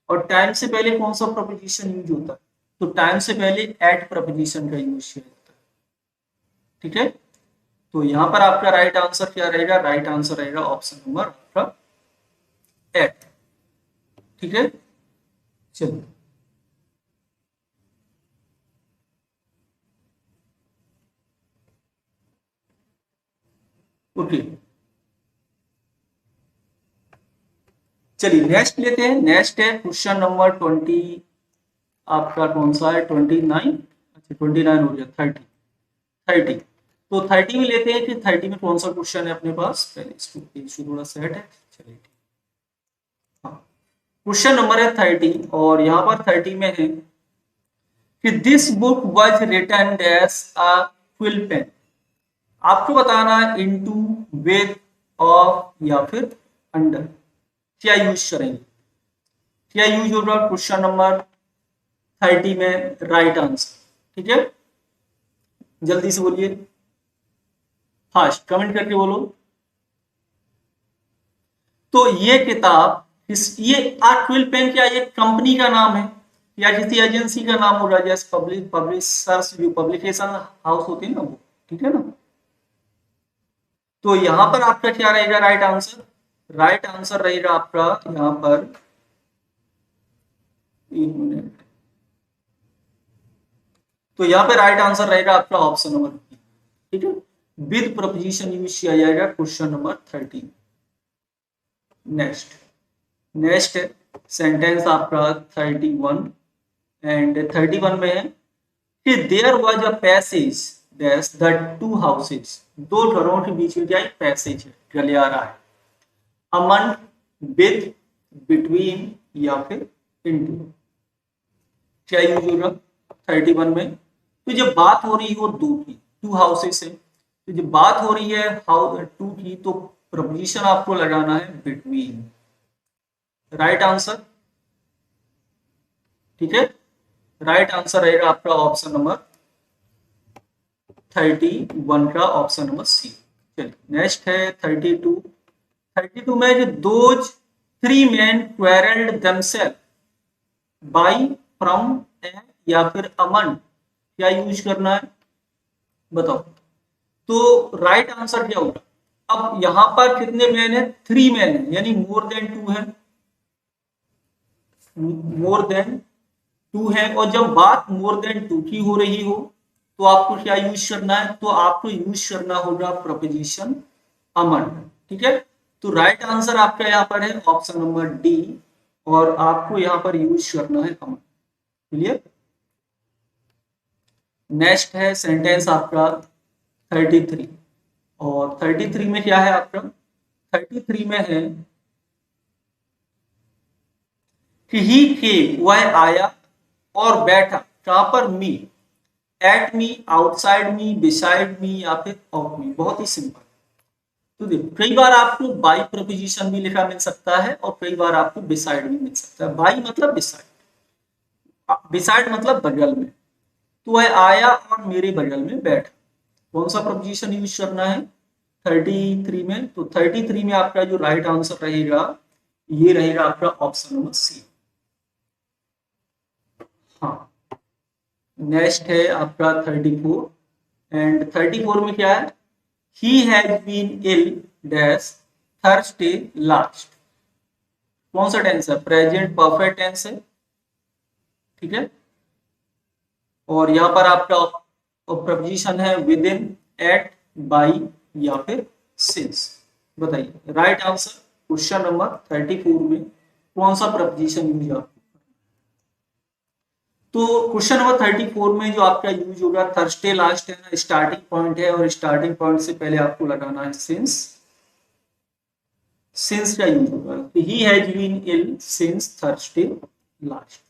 Speaker 1: और टाइम से पहले कौन सा प्रपोजिशन यूज होता है, तो टाइम से पहले एट प्रपोजिशन का यूज किया जाता है, ठीक है। तो यहां पर आपका राइट आंसर क्या रहेगा, राइट आंसर रहेगा ऑप्शन नंबर आपका एट, ठीक है। चलिए ओके, चलिए नेक्स्ट लेते हैं। नेक्स्ट है क्वेश्चन नंबर 20, आपका कौन सा है 29, अच्छा 29 हो गया, 30, 30। तो 30 में लेते हैं कि 30 में कौन सा क्वेश्चन है अपने पास, पहले इसको पेज को थोड़ा सेट है, चलिए हाँ, क्वेश्चन नंबर है 30, और यहाँ पर 30 में है कि this book was written as a quill pen, आपको बताना है इनटू, विद, ऑफ या फिर अंडर, क्या यूज करेंगे, क्या यूज होगा क्वेश्चन नंबर 30 में राइट आंसर, ठीक है। जल्दी से बोलिए, फास्ट कमेंट करके बोलो। तो ये किताब ये क्विल पेन क्या ये कंपनी का नाम है या किसी एजेंसी का नाम होगा, जैसे पब्लिशर्स जो पब्लिकेशन हाउस होती है ना वो, ठीक है ना। तो यहां पर आपका क्या रहेगा राइट आंसर, राइट आंसर रहेगा आपका यहाँ पर, एक मिनट, तो यहाँ पे राइट आंसर रहेगा आपका ऑप्शन नंबर बी। ठीक है, विद प्रपोजिशन यूज किया जाएगा क्वेश्चन नंबर 13। नेक्स्ट नेक्स्ट है सेंटेंस आपका 31 एंड 31 में है कि there was a passage dash the two houses, दो घरों के बीच में क्या एक पैसेज है, गलियारा है, अमन, विद, बिटवीन या फिर इनटू, क्या यूज होगा 31 में। तो जब बात हो रही हो दो की, टू हाउसेस है, तो जब बात हो रही है हाउ टू की, तो प्रपोजिशन आपको लगाना है बिटवीन। राइट आंसर, ठीक है, राइट आंसर रहेगा आपका ऑप्शन नंबर 31 का ऑप्शन नंबर सी। चलिए नेक्स्ट है 32। 32 में जो those three man quarrelled themselves by, from, या फिर अमन, क्या यूज करना है बताओ। तो राइट आंसर क्या होगा, अब यहां पर कितने मैन है, थ्री मैन है, यानी मोर देन टू है, मोर देन टू है। और जब बात मोर देन टू की हो रही हो तो आपको क्या यूज करना है, तो आपको यूज करना होगा प्रपोजिशन अमन। ठीक है, तो राइट आंसर आपका यहाँ पर है ऑप्शन नंबर डी, और आपको यहाँ पर यूज करना है अमन। क्लियर। नेक्स्ट है सेंटेंस आपका 33, और 33 में क्या है आपका, 33 में है कि ही केम, वह आया और बैठा, कहां पर, me, at me, outside me, beside me या फिर ऑफ मी। बहुत ही सिंपल। तो देखो कई बार आपको बाई प्रपोजिशन भी लिखा मिल सकता है और कई बार आपको बिसाइड भी मिल सकता है। बाई मतलब बिसाइड, बिसाइड मतलब बगल में। तो वह आया और मेरे बगल में बैठा, कौन सा प्रपोजिशन यूज करना है 33 में। तो 33 में आपका जो राइट आंसर रहेगा ये रहेगा आपका ऑप्शन नंबर सी। हाँ, नेक्स्ट है आपका 34, एंड 34 में क्या है, he has been ill dash Thursday last, कौन सा टेंस है, प्रेजेंट परफेक्ट टेंस है। ठीक है, और यहां पर आपका प्रपोजिशन है विद इन, एट, बाई या फिर सिंस। बताइए राइट आंसर क्वेश्चन नंबर 34 में कौन सा प्रपोजिशन यूज है। तो क्वेश्चन नंबर 34 में जो आपका यूज होगा, थर्सडे लास्ट है ना, स्टार्टिंग पॉइंट है, और स्टार्टिंग पॉइंट से पहले आपको लगाना है सिंस। सिंस का यूज होगा, he has been ill since Thursday last.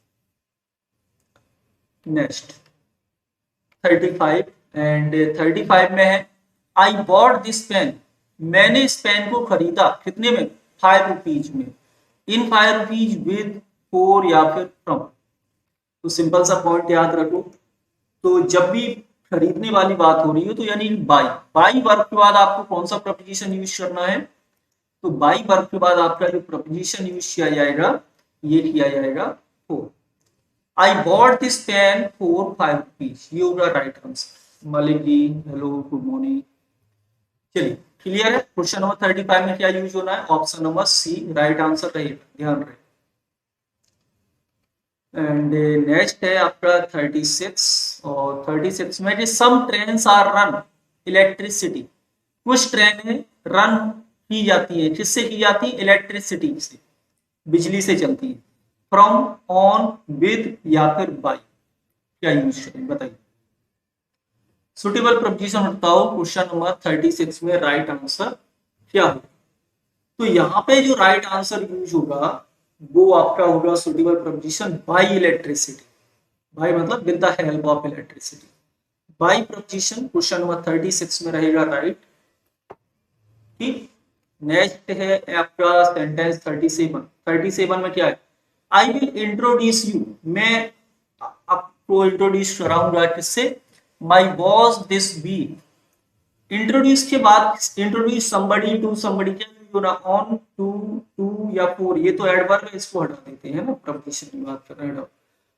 Speaker 1: Next 35, and 35 में है आई बॉट दिस पेन, मैंने इस पेन को खरीदा कितने में, 5 रुपीज में, इन 5 रुपीज विद, फोर या फिर फ्रॉम। तो सिंपल सा पॉइंट याद रखो, तो जब भी खरीदने वाली बात हो रही हो तो यानी बाई, बाई वर्ब के बाद आपको कौन सा प्रपोजिशन यूज करना है, तो बाई वर्ब के बाद आपका जो प्रपोजिशन यूज किया जाएगा ये किया जाएगा for. I bought this pen for 5 rupees, ये होगा right answer. Malik ji hello good morning. चलिए क्लियर है, क्वेश्चन नंबर 35 में क्या यूज होना है, option number C right answer रहेगा, ध्यान रहे। एंड नेक्स्ट है आपका 36, और 36 में सम ट्रेन्स आर रन इलेक्ट्रिसिटी, कुछ ट्रेनें रन की जाती है, किससे की जाती है, इलेक्ट्रिसिटी से, बिजली से चलती है, फ्रॉम, ऑन, विद या फिर बाय, क्या यूज करें बताइए। सुटेबल प्रपोजिशन बताओ क्वेश्चन नंबर 36 में राइट आंसर क्या होगा। तो यहाँ पे जो राइट आंसर यूज होगा वो आपका होगा suitable preposition by electricity. By मतलब with the help of electricity, by preposition question number 36 में रहेगा राइट। ठीक, नेक्स्ट है आपका सेंटेंस 37। 37 में क्या है, आई विल इंट्रोड्यूस यू, मैं आपको इंट्रोड्यूस कराऊंगा किससे, my boss this week. Introduce के बाद इंट्रोड्यूस समबडी टू समबडी, क्या होना, ऑन, टू या फोर, ये तो एडवर्ब है, इसको हटा देते हैं ना, प्रपोजिशन की बात कर रहे हैं।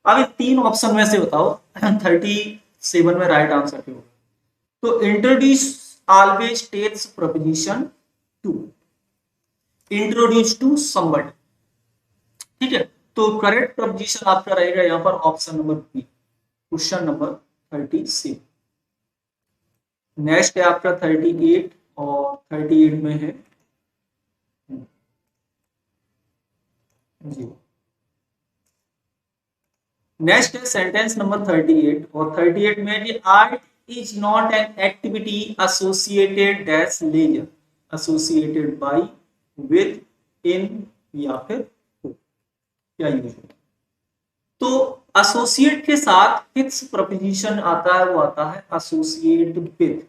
Speaker 1: अब तीन ऑप्शन में से बताओ 37 में राइट आंसर क्या होगा। तो introduce always takes preposition to, introduce to somebody. ठीक है, तो करेक्ट प्रपोजिशन आपका रहेगा यहाँ पर option number B, question number 36। Next है आपका 38 और 38 में है जी। नेक्स्ट है सेंटेंस नंबर 38 और 38 में है कि art is not an activity associated dash leisure associated by with in या फिर to। क्या यूज होगा? तो एसोसिएट के साथ किस प्रपोजिशन आता है, वो आता है एसोसिएट विद।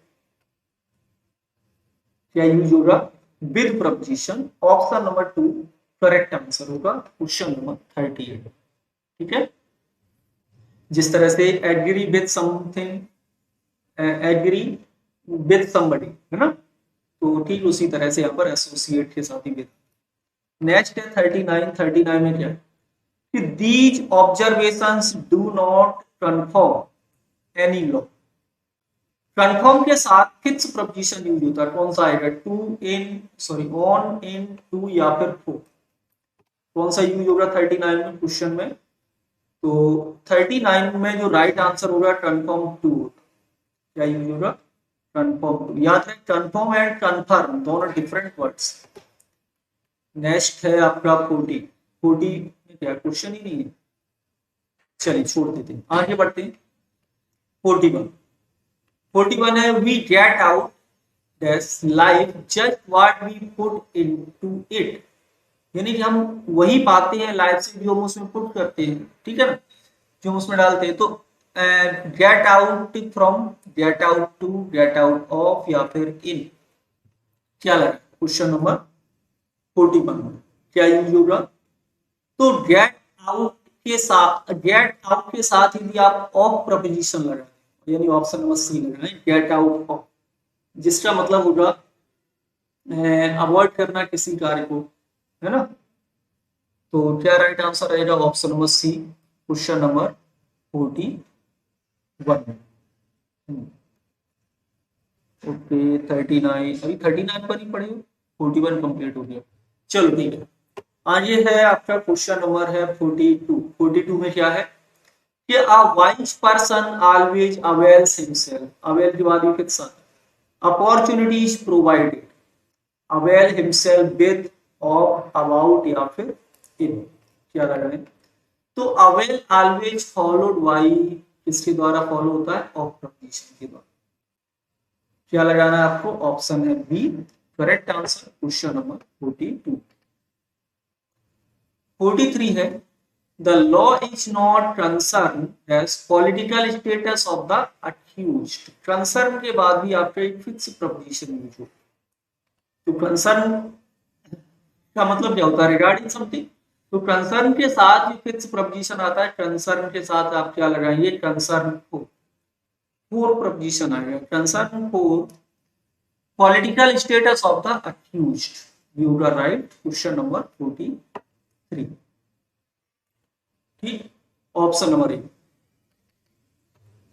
Speaker 1: क्या यूज होगा? With preposition. Option number 2 correct answer होगा क्वेश्चन नंबर 38। ठीक है, जिस तरह से agree with something, agree with somebody, है ना, तो ठीक उसी तरह से यहाँ पर एसोसिएट के साथ ही विद। नेक्स्ट है 39। 39 में क्या है कि these observations do not confirm any law. Confirm के साथ किस प्रपोजिशन यूज होता है, कौन सा आएगा? To in sorry on in to या फिर फॉर, कौन सा यूज होगा 39 में क्वेश्चन में? तो 39 में जो राइट आंसर होगा कन्फर्म टू। क्या यूज होगा? Confirm to. याद रखें कन्फर्म एंड कन्फर्म दोनों डिफरेंट वर्ड्स। नेक्स्ट है आपका 40। 40 में क्या क्वेश्चन ही नहीं है, चलिए छोड़ देते हैं, आगे बढ़ते हैं। 41। 41 है we get out this life just what we put into it. यानी कि हम वही पाते हैं लाइफ से जो हम उसमें पुट करते हैं, ठीक है ना, जो हम उसमें डालते हैं। तो get out from, get out to, get out of या फिर इन, क्या लगा क्वेश्चन नंबर 41 में क्या यूज होगा? तो गेट आउट के साथ, गेट आउट के साथ यदि आप ऑफ प्रपोजिशन लगाएं, यानी ऑप्शन नंबर सी लगाएं गेट आउट ऑफ, जिसका मतलब होगा अवॉइड करना किसी कार्य को, है ना। तो क्या राइट आंसर रहेगा? Option number C question number 41। Okay 39, अभी 39 पर ही पढ़े हो, 41 कंप्लीट हो गया। चलो ठीक है, आगे है आपका क्वेश्चन नंबर है 42। 42 में क्या है कि a wise person always avails himself, avail के बाद ये किस साथ opportunities provided, avail himself with of about या फिर इन, क्या लगा है? तो अवेल ऑलवेज फॉलोड बाय किसके द्वारा फॉलो होता है? ऑफ प्रपोजिशन के द्वारा। क्या लगाना है आपको? ऑप्शन है B correct answer question number 42। 43 है the law is not concern as political status of the accused. Concern के बाद भी आपका एक फिक्स प्रपोजिशन यूज हो। तो कंसर्न का मतलब क्या होता है? Regarding something. तो कंसर्न के साथ जो फिक्स प्रपोजिशन आता है, कंसर्न के साथ आप क्या लगाएंगे? कंसर्न को फोर प्रपोजिशन आएगा, concern for political status of the accused. You are right question number 43। ठीक, ऑप्शन नंबर ए।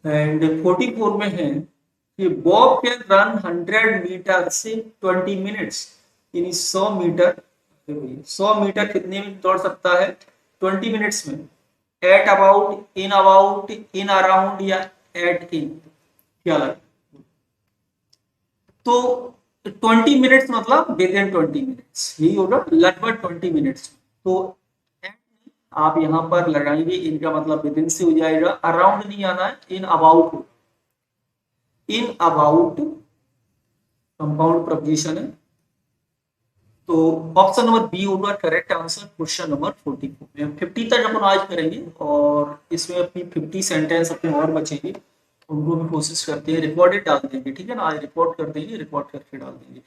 Speaker 1: एंड 44 में है कि बॉब कैन रन 100 मीटर से 20 मिनट्स, यानी 100 मीटर, 100 मीटर कितने में दौड़ सकता है? 20 मिनट्स में। एट अबाउट, इन अराउंड या एट इन, क्या लगा? तो 20 मिनट्स मतलब विद इन 20 मिनट्स, यही होगा लगभग 20 मिनट्स। तो आप यहां पर लगाएंगे इनका मतलब विद इन से हो जाएगा, अराउंड नहीं आना है, in about, in about compound preposition है। तो ऑप्शन नंबर बी होगा करेक्ट आंसर क्वेश्चन नंबर 44 में। 50 तक अपन आज करेंगे और इसमें अपनी 50 सेंटेंस अपने और बचेंगे, उनको भी कोशिश करते हैं रिकॉर्डेड डाल देंगे, ठीक है ना, आज रिकॉर्ड कर देंगे, रिकॉर्ड करके डाल देंगे।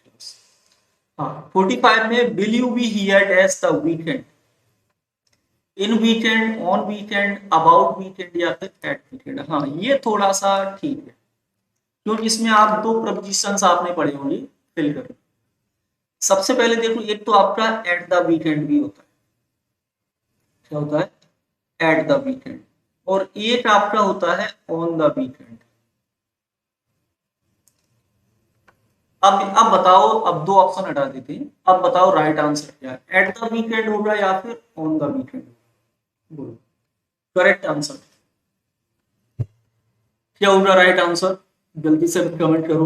Speaker 1: हाँ 45 में will you be here as the weekend, in weekend, on weekend, about weekend या फिर एट वीकेंड। हाँ ये थोड़ा सा ठीक है, क्योंकि इसमें आप दो प्रपोजिशंस आपने पढ़े होंगे, फिल करो। सबसे पहले देखो, एक तो आपका एट द वीकेंड भी होता है, क्या होता है? At the weekend. और एक आपका होता है ऑन द वीकेंड। अब बताओ, अब दो ऑप्शन हटा देते हैं, अब बताओ राइट आंसर क्या है? एट द वीकेंड होगा या फिर ऑन द वीकेंड? बोलो करेक्ट आंसर। क्या होगा राइट आंसर, जल्दी से कमेंट करो।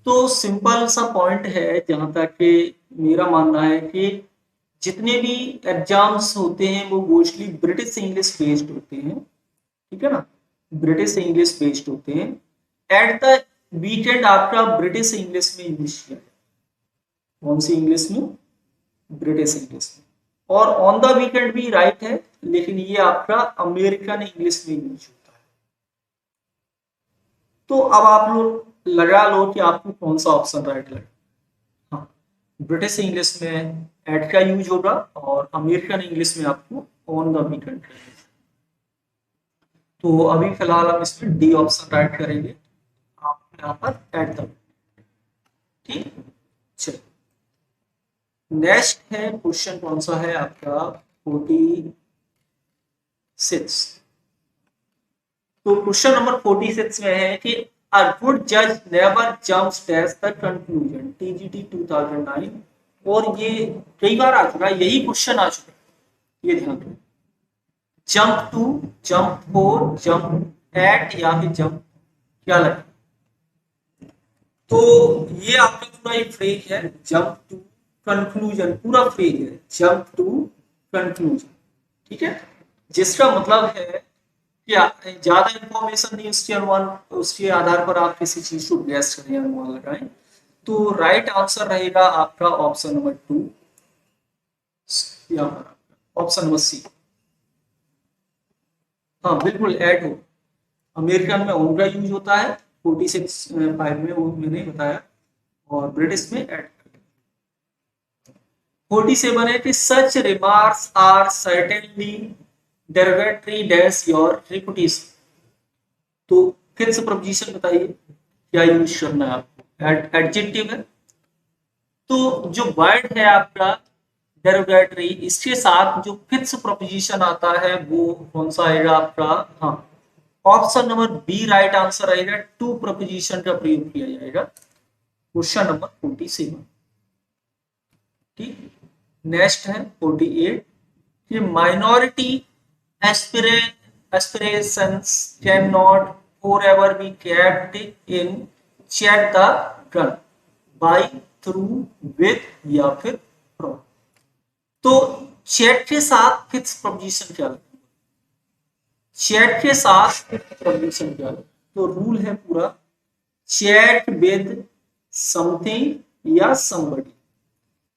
Speaker 1: तो सिंपल सा पॉइंट है, जहां तक कि मेरा मानना है कि जितने भी एग्जाम्स होते हैं वो मोस्टली ब्रिटिश इंग्लिश बेस्ड होते हैं, ठीक है ना, ब्रिटिश इंग्लिश बेस्ड होते हैं। एट द वीकेंड आपका ब्रिटिश इंग्लिश में यूज किया, कौन सी इंग्लिश में, ब्रिटिश इंग्लिश में। और ऑन द वीकेंड भी राइट है, लेकिन ये आपका अमेरिकन इंग्लिश में यूज होता है। तो अब आप लोग लगा लो कि आपको कौन सा ऑप्शन राइट लगे। हाँ, ब्रिटिश इंग्लिश में एट का यूज होगा और अमेरिकन इंग्लिश में आपको ऑन द वीकेंड। तो अभी फिलहाल हम इसमें डी ऑप्शन राइट करेंगे, आप यहाँ पर एट द, ठीक। चलिए नेक्स्ट है क्वेश्चन, कौन सा है आपका 46। तो क्वेश्चन नंबर 46 में है कि अ गुड जज never jumps dash the conclusion, TGT 2009। और ये कई बार आ चुका है, यही क्वेश्चन आ चुका है, ये ध्यान रखो। Jump to, jump for, jump at या फिर जंप, क्या लगे? तो ये आपका पूरा एक फ्रेज है, जंप टू कंक्लूजन, पूरा फ्रेज है जंप टू कंक्लूजन, ठीक है। जिसका मतलब है कि ज्यादा इंफॉर्मेशन नहीं, उसके अनुमान, उसके आधार पर आप किसी चीज को गैस करें, अनुमान लगाएं। तो राइट आंसर रहेगा आपका ऑप्शन नंबर 2, यहाँ पर ऑप्शन नंबर सी। हाँ बिल्कुल, ऐड हो, अमेरिकन में ऑन का यूज होता है, 46(5) में, वो मैंने बताया, और ब्रिटिश में ऐड। 47 है कि such remarks are certainly derogatory dash your reputation. तो फिक्स प्रपोजिशन बताइए क्या यूज करना है आपको, एडजेक्टिव है। तो जो वर्ड है आपका डेरिवेटरी, इसके साथ जो फिक्स प्रपोजिशन आता है वो कौन सा आएगा आपका, हाँ option number B right answer रहेगा, टू प्रपोजिशन का प्रयोग किया जाएगा क्वेश्चन नंबर 47, ठीक। नेक्स्ट है 48 कि minority aspirations cannot forever be kept in check the gun by through with या फिर from। तो चेक के साथ फिक्स प्रपोजिशन क्या लगेगा, चेक के साथ फिक्स प्रपोजिशन क्या लगेगा? तो रूल है पूरा, चेक विद समथिंग या समबडी,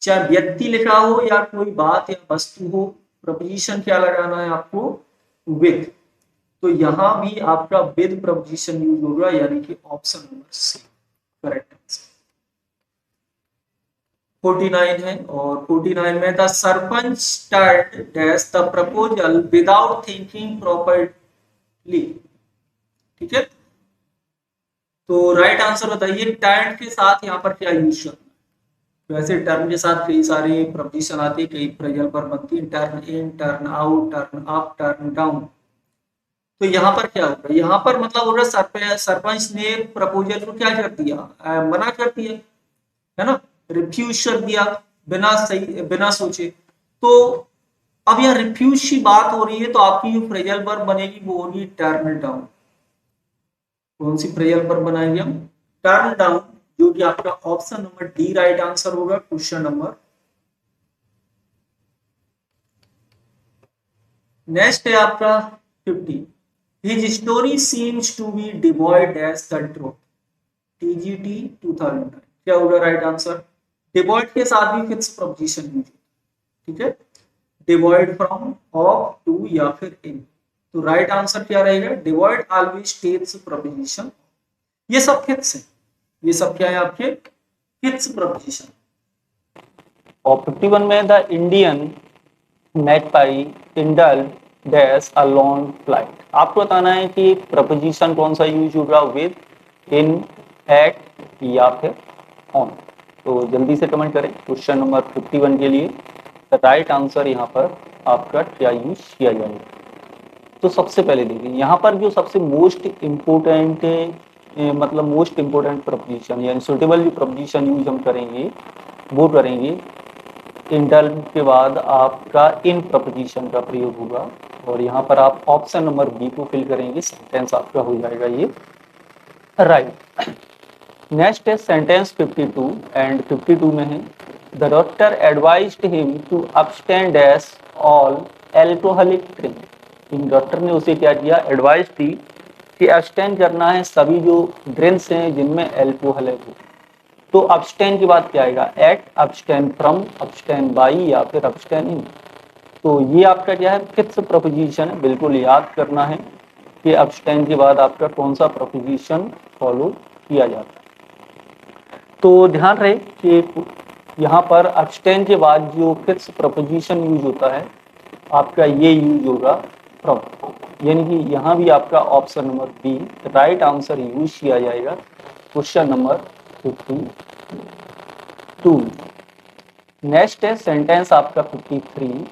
Speaker 1: चाहे व्यक्ति लिखा हो या कोई बात या वस्तु हो, प्रपोजिशन क्या लगाना है आपको, विद। तो यहां भी आपका विद प्रपोजिशन यूज होगा, यानी कि option number C correct answer. 49 है, और 49 में the sarpanch turned dash the proposal without thinking properly, ठीक है। तो राइट आंसर बताइए, टर्न के साथ यहाँ पर क्या यूज करना है। वैसे टर्न के साथ कई सारे प्रपोजिशन आते हैं, कई प्रजल पर बनती है, turn in, turn out, turn up, turn down. तो यहाँ पर क्या होगा, यहाँ पर मतलब होगा सरपंच ने प्रपोजल को क्या कर दिया, मना कर दिया, है ना, रिफ्यूज कर दिया, बिना सोचे। तो अब यहाँ रिफ्यूज की बात हो रही है, तो आपकी जो फ्रेजल वर्ब बनेगी वो होगी टर्न डाउन। कौन सी फ्रेजल वर्ब बनाएंगे हम, टर्न डाउन, जो कि आपका option number D right answer होगा क्वेश्चन नंबर। नेक्स्ट है आपका 50, his story seems to be devoid as the truth, TGT 2009। क्या होगा राइट आंसर, डिवॉइड के साथ भी फिक्स प्रपोजिशन यूज, ठीक है, डिवॉइड फ्रॉम, ऑफ, टू या फिर इन। तो राइट आंसर क्या रहेगा, डिवॉइड ऑलवेज टेक्स प्रपोजिशन। ये सब फिक्स है, ये सब क्या है आपके फिक्स प्रपोजिशन।
Speaker 2: और 51 में the Indian magpie indulge dash a long flight. आपको बताना है कि प्रपोजिशन कौन सा यूज होगा, विद, इन, एट या फिर ऑन। तो जल्दी से कमेंट करें क्वेश्चन नंबर 51 के लिए राइट आंसर यहाँ पर आपका क्या यूज किया जाएगा। तो सबसे पहले देखिए यहाँ पर जो सबसे मोस्ट इम्पोर्टेंट मतलब मोस्ट इम्पोर्टेंट प्रपोजिशन यानी सुटेबल जो प्रपोजिशन यूज हम करेंगे वो करेंगे इंडल्ज के बाद आपका इन प्रपोजिशन का प्रयोग होगा, और यहाँ पर आप ऑप्शन नंबर बी को फिल करेंगे, सेंटेंस आपका हो जाएगा ये राइट। नेक्स्ट है सेंटेंस 52 एंड 52 में है the doctor advised him to abstain dash all alcoholic drink. इन डॉक्टर ने उसे क्या किया, एडवाइस दी कि अब्सटेन करना है सभी जो ड्रिंक्स हैं जिनमें एल्कोहल है वो। तो अब्सटेन के बाद क्या आएगा, at, abstain from, abstain by या फिर अब्सटेन इन। तो ये आपका क्या है, फिक्स प्रपोजिशन है, बिल्कुल याद करना है कि अब्सटेन के बाद आपका कौन सा प्रपोजिशन फॉलो किया जाता है। तो ध्यान रहे कि यहाँ पर अब्सटेन के बाद जो फिक्स प्रपोजिशन यूज होता है आपका ये यूज होगा फ्रॉम, यानी कि यहाँ भी आपका option number B right answer use किया जाएगा क्वेश्चन नंबर 52। नेक्स्ट है सेंटेंस आपका 53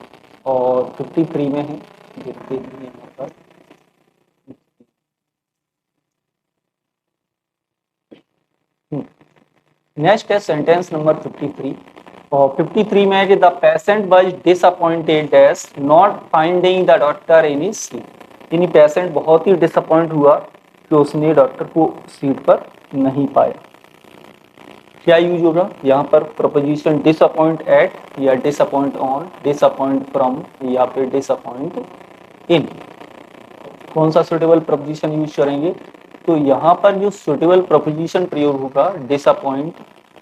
Speaker 2: और 53 में है, देखते हैं यहाँ पर। नेक्स्ट है सेंटेंस नंबर 53 और 53 में है कि the patient was disappointed dash not finding the doctor in his seat. यानी पेशेंट बहुत ही डिसअपॉइंट हुआ कि उसने डॉक्टर को सीट पर नहीं पाया। क्या यूज होगा यहाँ पर, प्रपोजिशन डिसअपॉइंट एट या डिसअपॉइंट ऑन, डिसअपॉइंट फ्रॉम या फिर डिसअपॉइंट इन, कौन सा सुटेबल प्रपोजिशन यूज करेंगे। तो यहाँ पर जो सुटेबल प्रपोजिशन प्रयोग होगा डिसअपॉइंट,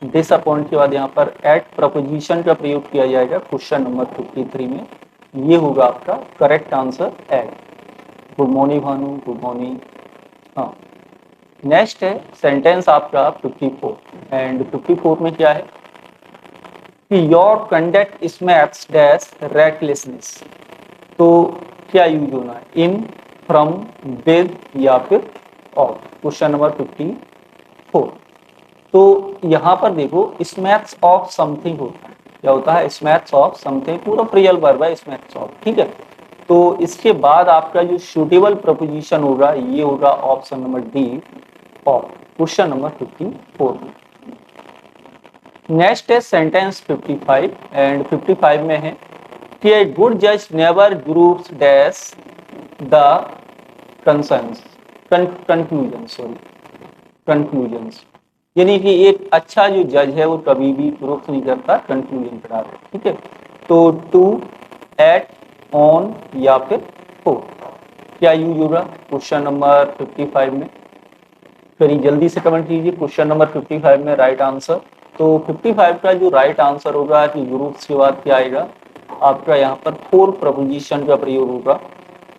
Speaker 2: डिसअपॉइंट के बाद यहाँ पर एट प्रपोजिशन का प्रयोग किया जाएगा क्वेश्चन नंबर 53 में। ये होगा आपका correct answer at. Good morning Bhanu, good morning. हाँ, नेक्स्ट है सेंटेंस आपका 54 एंड 54 में क्या है कि your conduct smacks dash recklessness. तो क्या यूज होना है, इन, फ्रॉम, विद या फिर ऑफ, क्वेश्चन नंबर 54। तो यहाँ पर देखो स्मैक्स ऑफ समथिंग होता है, क्या होता है, स्मैक्स ऑफ समथिंग, पूरा रियल वर्ब है स्मैक्स ऑफ, ठीक है। तो इसके बाद आपका जो सूटेबल प्रपोजिशन होगा ये होगा option number D of, question number 54। Next है सेंटेंस 55 एंड 55 में है कि a good judge never groups dash the conclusions, यानी कि एक अच्छा जो जज है वो कभी भी ग्रुप नहीं करता कंक्लूजन पर आता है, ठीक है। तो टू, एट, ऑन या फिर फॉर, क्या यूज होगा क्वेश्चन नंबर 55 में, करिए जल्दी से कमेंट कीजिए क्वेश्चन नंबर 55 में राइट आंसर। तो 55 का जो राइट आंसर होगा कि ग्रुप्स के बाद क्या आएगा आपका, यहाँ पर फोर प्रपोजिशन का प्रयोग होगा,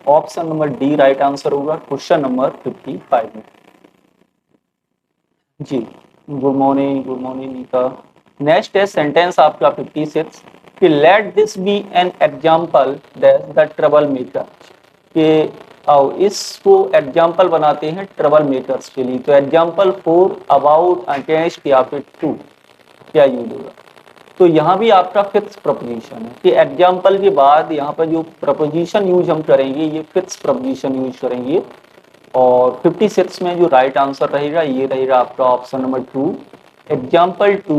Speaker 2: option number D right answer होगा क्वेश्चन नंबर 55 में। जी गुड मॉर्निंग नीता। नेक्स्ट है सेंटेंस आपका 56 कि let this be an example that the trouble maker, कि आओ इसको एग्जाम्पल बनाते हैं ट्रबल मेकर्स के लिए। तो एग्जाम्पल फॉर, अबाउट, अगेंस्ट या फिर टू, क्या यूज होगा। तो यहाँ भी आपका फिक्स प्रपोजिशन है कि एग्जाम्पल के बाद यहाँ पर जो प्रपोजिशन यूज हम करेंगे ये फिक्स प्रपोजिशन यूज करेंगे। और 56 में जो राइट आंसर रहेगा ये रहेगा आपका option number 2, example to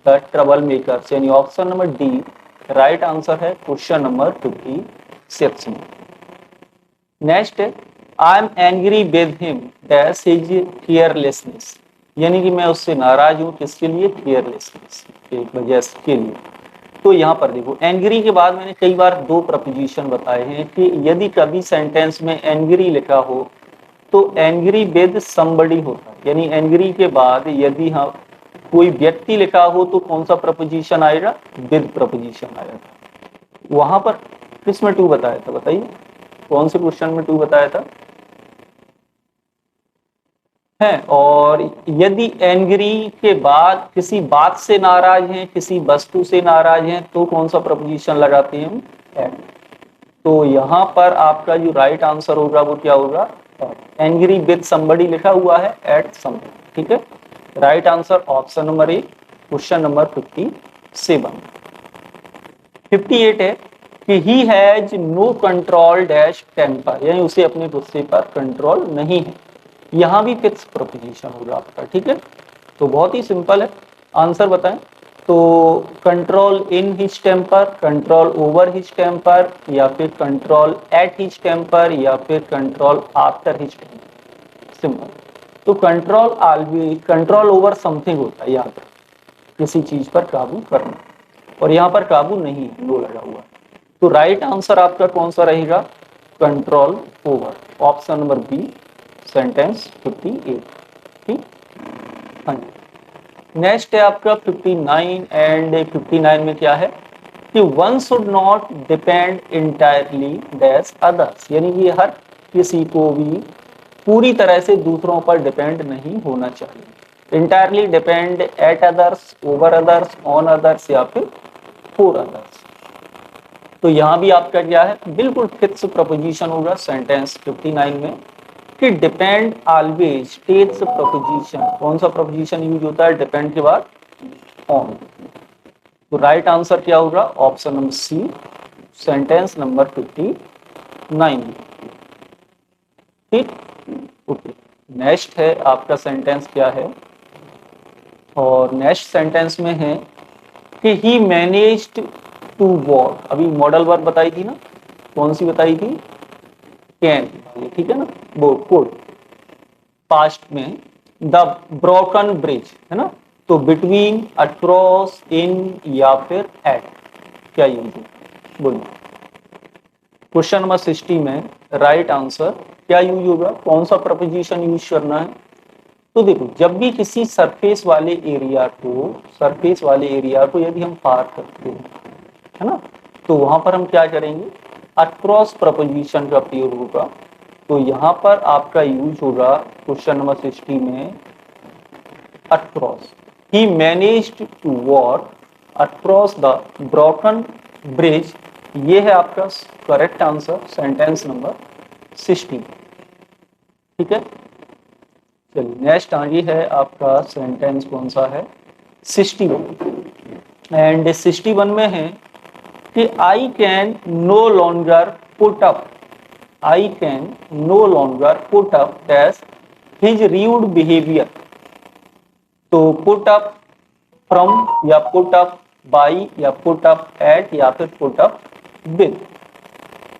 Speaker 2: the trouble makers, यानी option number D right answer है क्वेश्चन नंबर 56 में। नेक्स्ट है I am angry with him dash his carelessness, यानी कि मैं उससे नाराज हूं किसके लिए, केयरलेसनेस की वजह के लिए। तो यहाँ पर देखो एंग्री के बाद मैंने कई बार दो प्रपोजिशन बताए हैं कि यदि कभी सेंटेंस में एंग्री लिखा हो तो एंग्री विद समबडी होता है, यानी एंग्री के बाद यदि हाँ कोई व्यक्ति लिखा हो तो कौन सा प्रपोजिशन आएगा, विद प्रपोजिशन आएगा। वहां पर किसमें टू बताया था, बताइए कौन से क्वेश्चन में टू बताया था है। और यदि एंग्री के बाद किसी बात से नाराज हैं, किसी वस्तु से नाराज हैं तो कौन सा प्रपोजिशन लगाते हैं हम, एट। तो यहाँ पर आपका जो राइट आंसर होगा वो क्या होगा, एंग्री विद समबडी लिखा हुआ है एट समबडी, ठीक है। Right answer option number A question number 57। 58 है कि he has no control dash temper, यानी उसे अपने गुस्से पर कंट्रोल नहीं है। यहाँ भी फिक्स प्रपोजिशन होगा आपका, ठीक है। तो बहुत ही सिंपल है, आंसर बताएं। तो control in his temper, control over his temper, या फिर कंट्रोल एट हिज टेम्पर, या फिर control after his temper, simple. तो control always control over something होता है, याद रखो, किसी चीज पर काबू करना, और यहाँ पर काबू नहीं है, वो लगा हुआ है। तो राइट आंसर आपका कौन सा रहेगा? Control over, option number B, sentence 58। ठीक, हाँ जी। नेक्स्ट है आपका 59, एंड 59 में क्या है कि one should not depend entirely dash others, यानी कि हर किसी को भी पूरी तरह से दूसरों पर डिपेंड नहीं होना चाहिए। Entirely depend at others, over others, on others, या फिर फॉर अदर्स। तो यहाँ भी आपका क्या है, बिल्कुल फिक्स प्रपोजिशन होगा सेंटेंस 59 में कि डिपेंड ऑलवेज टेक्स प्रपोजिशन। कौन सा प्रपोजिशन यूज होता है डिपेंड के बाद? ऑन। तो राइट आंसर क्या होगा? Option number C, sentence number 59। ठीक, ओके। नेक्स्ट है आपका सेंटेंस क्या है, और नेक्स्ट सेंटेंस में है कि ही मैनेज्ड टू वॉक। अभी मॉडल वर्ब बताई थी ना, कौन सी बताई थी? कैन, ठीक है ना, बोर्ड कोड। पास्ट में द ब्रोकन ब्रिज है ना, तो बिटवीन, अक्रॉस, इन, या फिर एट, क्या यूज है? बोलिए। क्वेश्चन नंबर 60 में राइट आंसर क्या यूज होगा? कौन सा प्रपोजिशन यूज करना है? तो देखो, जब भी किसी सरफेस वाले एरिया को यदि हम पार करते हैं, है ना, तो वहां पर हम क्या करेंगे? अक्रॉस प्रपोजिशन का प्रयोग होगा। तो यहाँ पर आपका यूज होगा क्वेश्चन नंबर 60 में across. He managed to walk across the broken bridge, ये है आपका करेक्ट आंसर, सेंटेंस नंबर 60। ठीक है, चलिए नेक्स्ट आगे है आपका सेंटेंस कौन सा है? 61, एंड 61 में है कि I can no longer put up, I can no longer put up as his rude behaviour. तो पुट अप फ्रॉम, या पुट अप बाई, या पुट अप एट, या फिर put up with,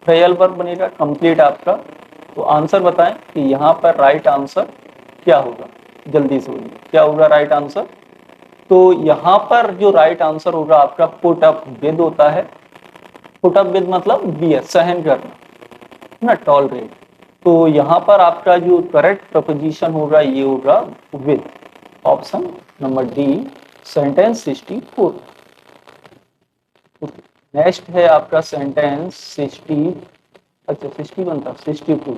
Speaker 2: trial verb बनेगा complete आपका। तो answer बताएं कि यहाँ पर राइट आंसर क्या होगा? जल्दी से बोलिए, क्या होगा राइट आंसर? तो यहाँ पर जो राइट आंसर होगा आपका पुट अप विद होता है। पुट अप विद मतलब बियर, सहन करना ना, टॉलरेट। तो यहाँ पर आपका जो करेक्ट प्रपोजिशन होगा ये होगा with, option number D, sentence 64। Next है आपका सेंटेंस 60, अच्छा 61 था, 62।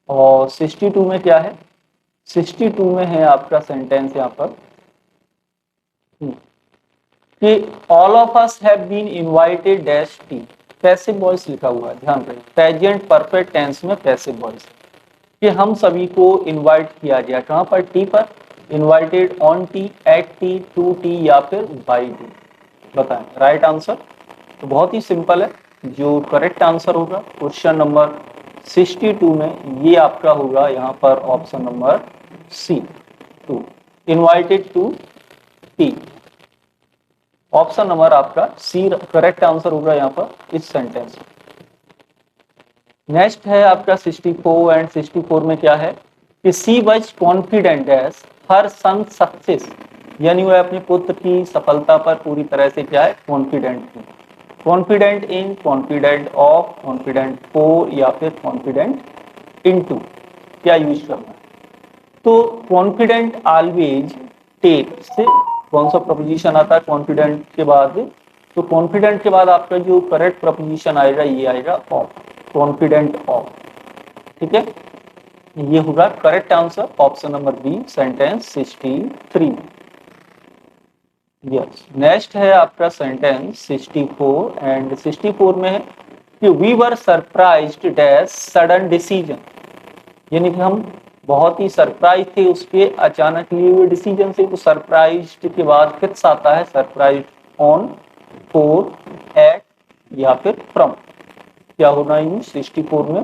Speaker 2: और 62 में क्या है? 62 में है आपका सेंटेंस यहाँ पर कि all of us have been invited dash tea. Passive voice लिखा हुआ है, ध्यान रखें, प्रेजेंट परफेक्ट टेंस में पैसिव वॉइस कि हम सभी को इनवाइट किया गया, कहाँ पर? टी पर। Invited on tea, at tea, to tea, या फिर बाई टी, बताएं राइट आंसर। तो बहुत ही सिंपल है, जो करेक्ट आंसर होगा क्वेश्चन नंबर 62 में ये आपका होगा यहाँ पर option number C, to, invited to tea. Option number आपका सी करेक्ट आंसर होगा यहाँ पर इस सेंटेंस। नेक्स्ट है आपका 64, एंड 64 में क्या है कि she was confident as her son success, यानी वह अपने पुत्र की सफलता पर पूरी तरह से क्या है? कॉन्फिडेंट थी। Confident in, confident of, confident for, या फिर कॉन्फिडेंट इनटू, क्या यूज करना है? तो कॉन्फिडेंट ऑलवेज टेक से कौन सा प्रपोजिशन आता है कॉन्फिडेंट के बाद? तो कॉन्फिडेंट के बाद आपका जो करेक्ट प्रपोजिशन आएगा ये आएगा ऑफ, कॉन्फिडेंट ऑफ। ठीक है, ये होगा correct answer, option number B, sentence 63। Yes, next है आपका सेंटेंस 64, एंड 64 में है कि we were surprised dash sudden decision, यानी कि हम बहुत ही सरप्राइज थे उसके अचानक लिए हुए डिसीजन से। तो सरप्राइज के बाद फिक्स आता है सरप्राइज ऑन, फॉर, एट, या फिर फ्रॉम, क्या होना है 64 में?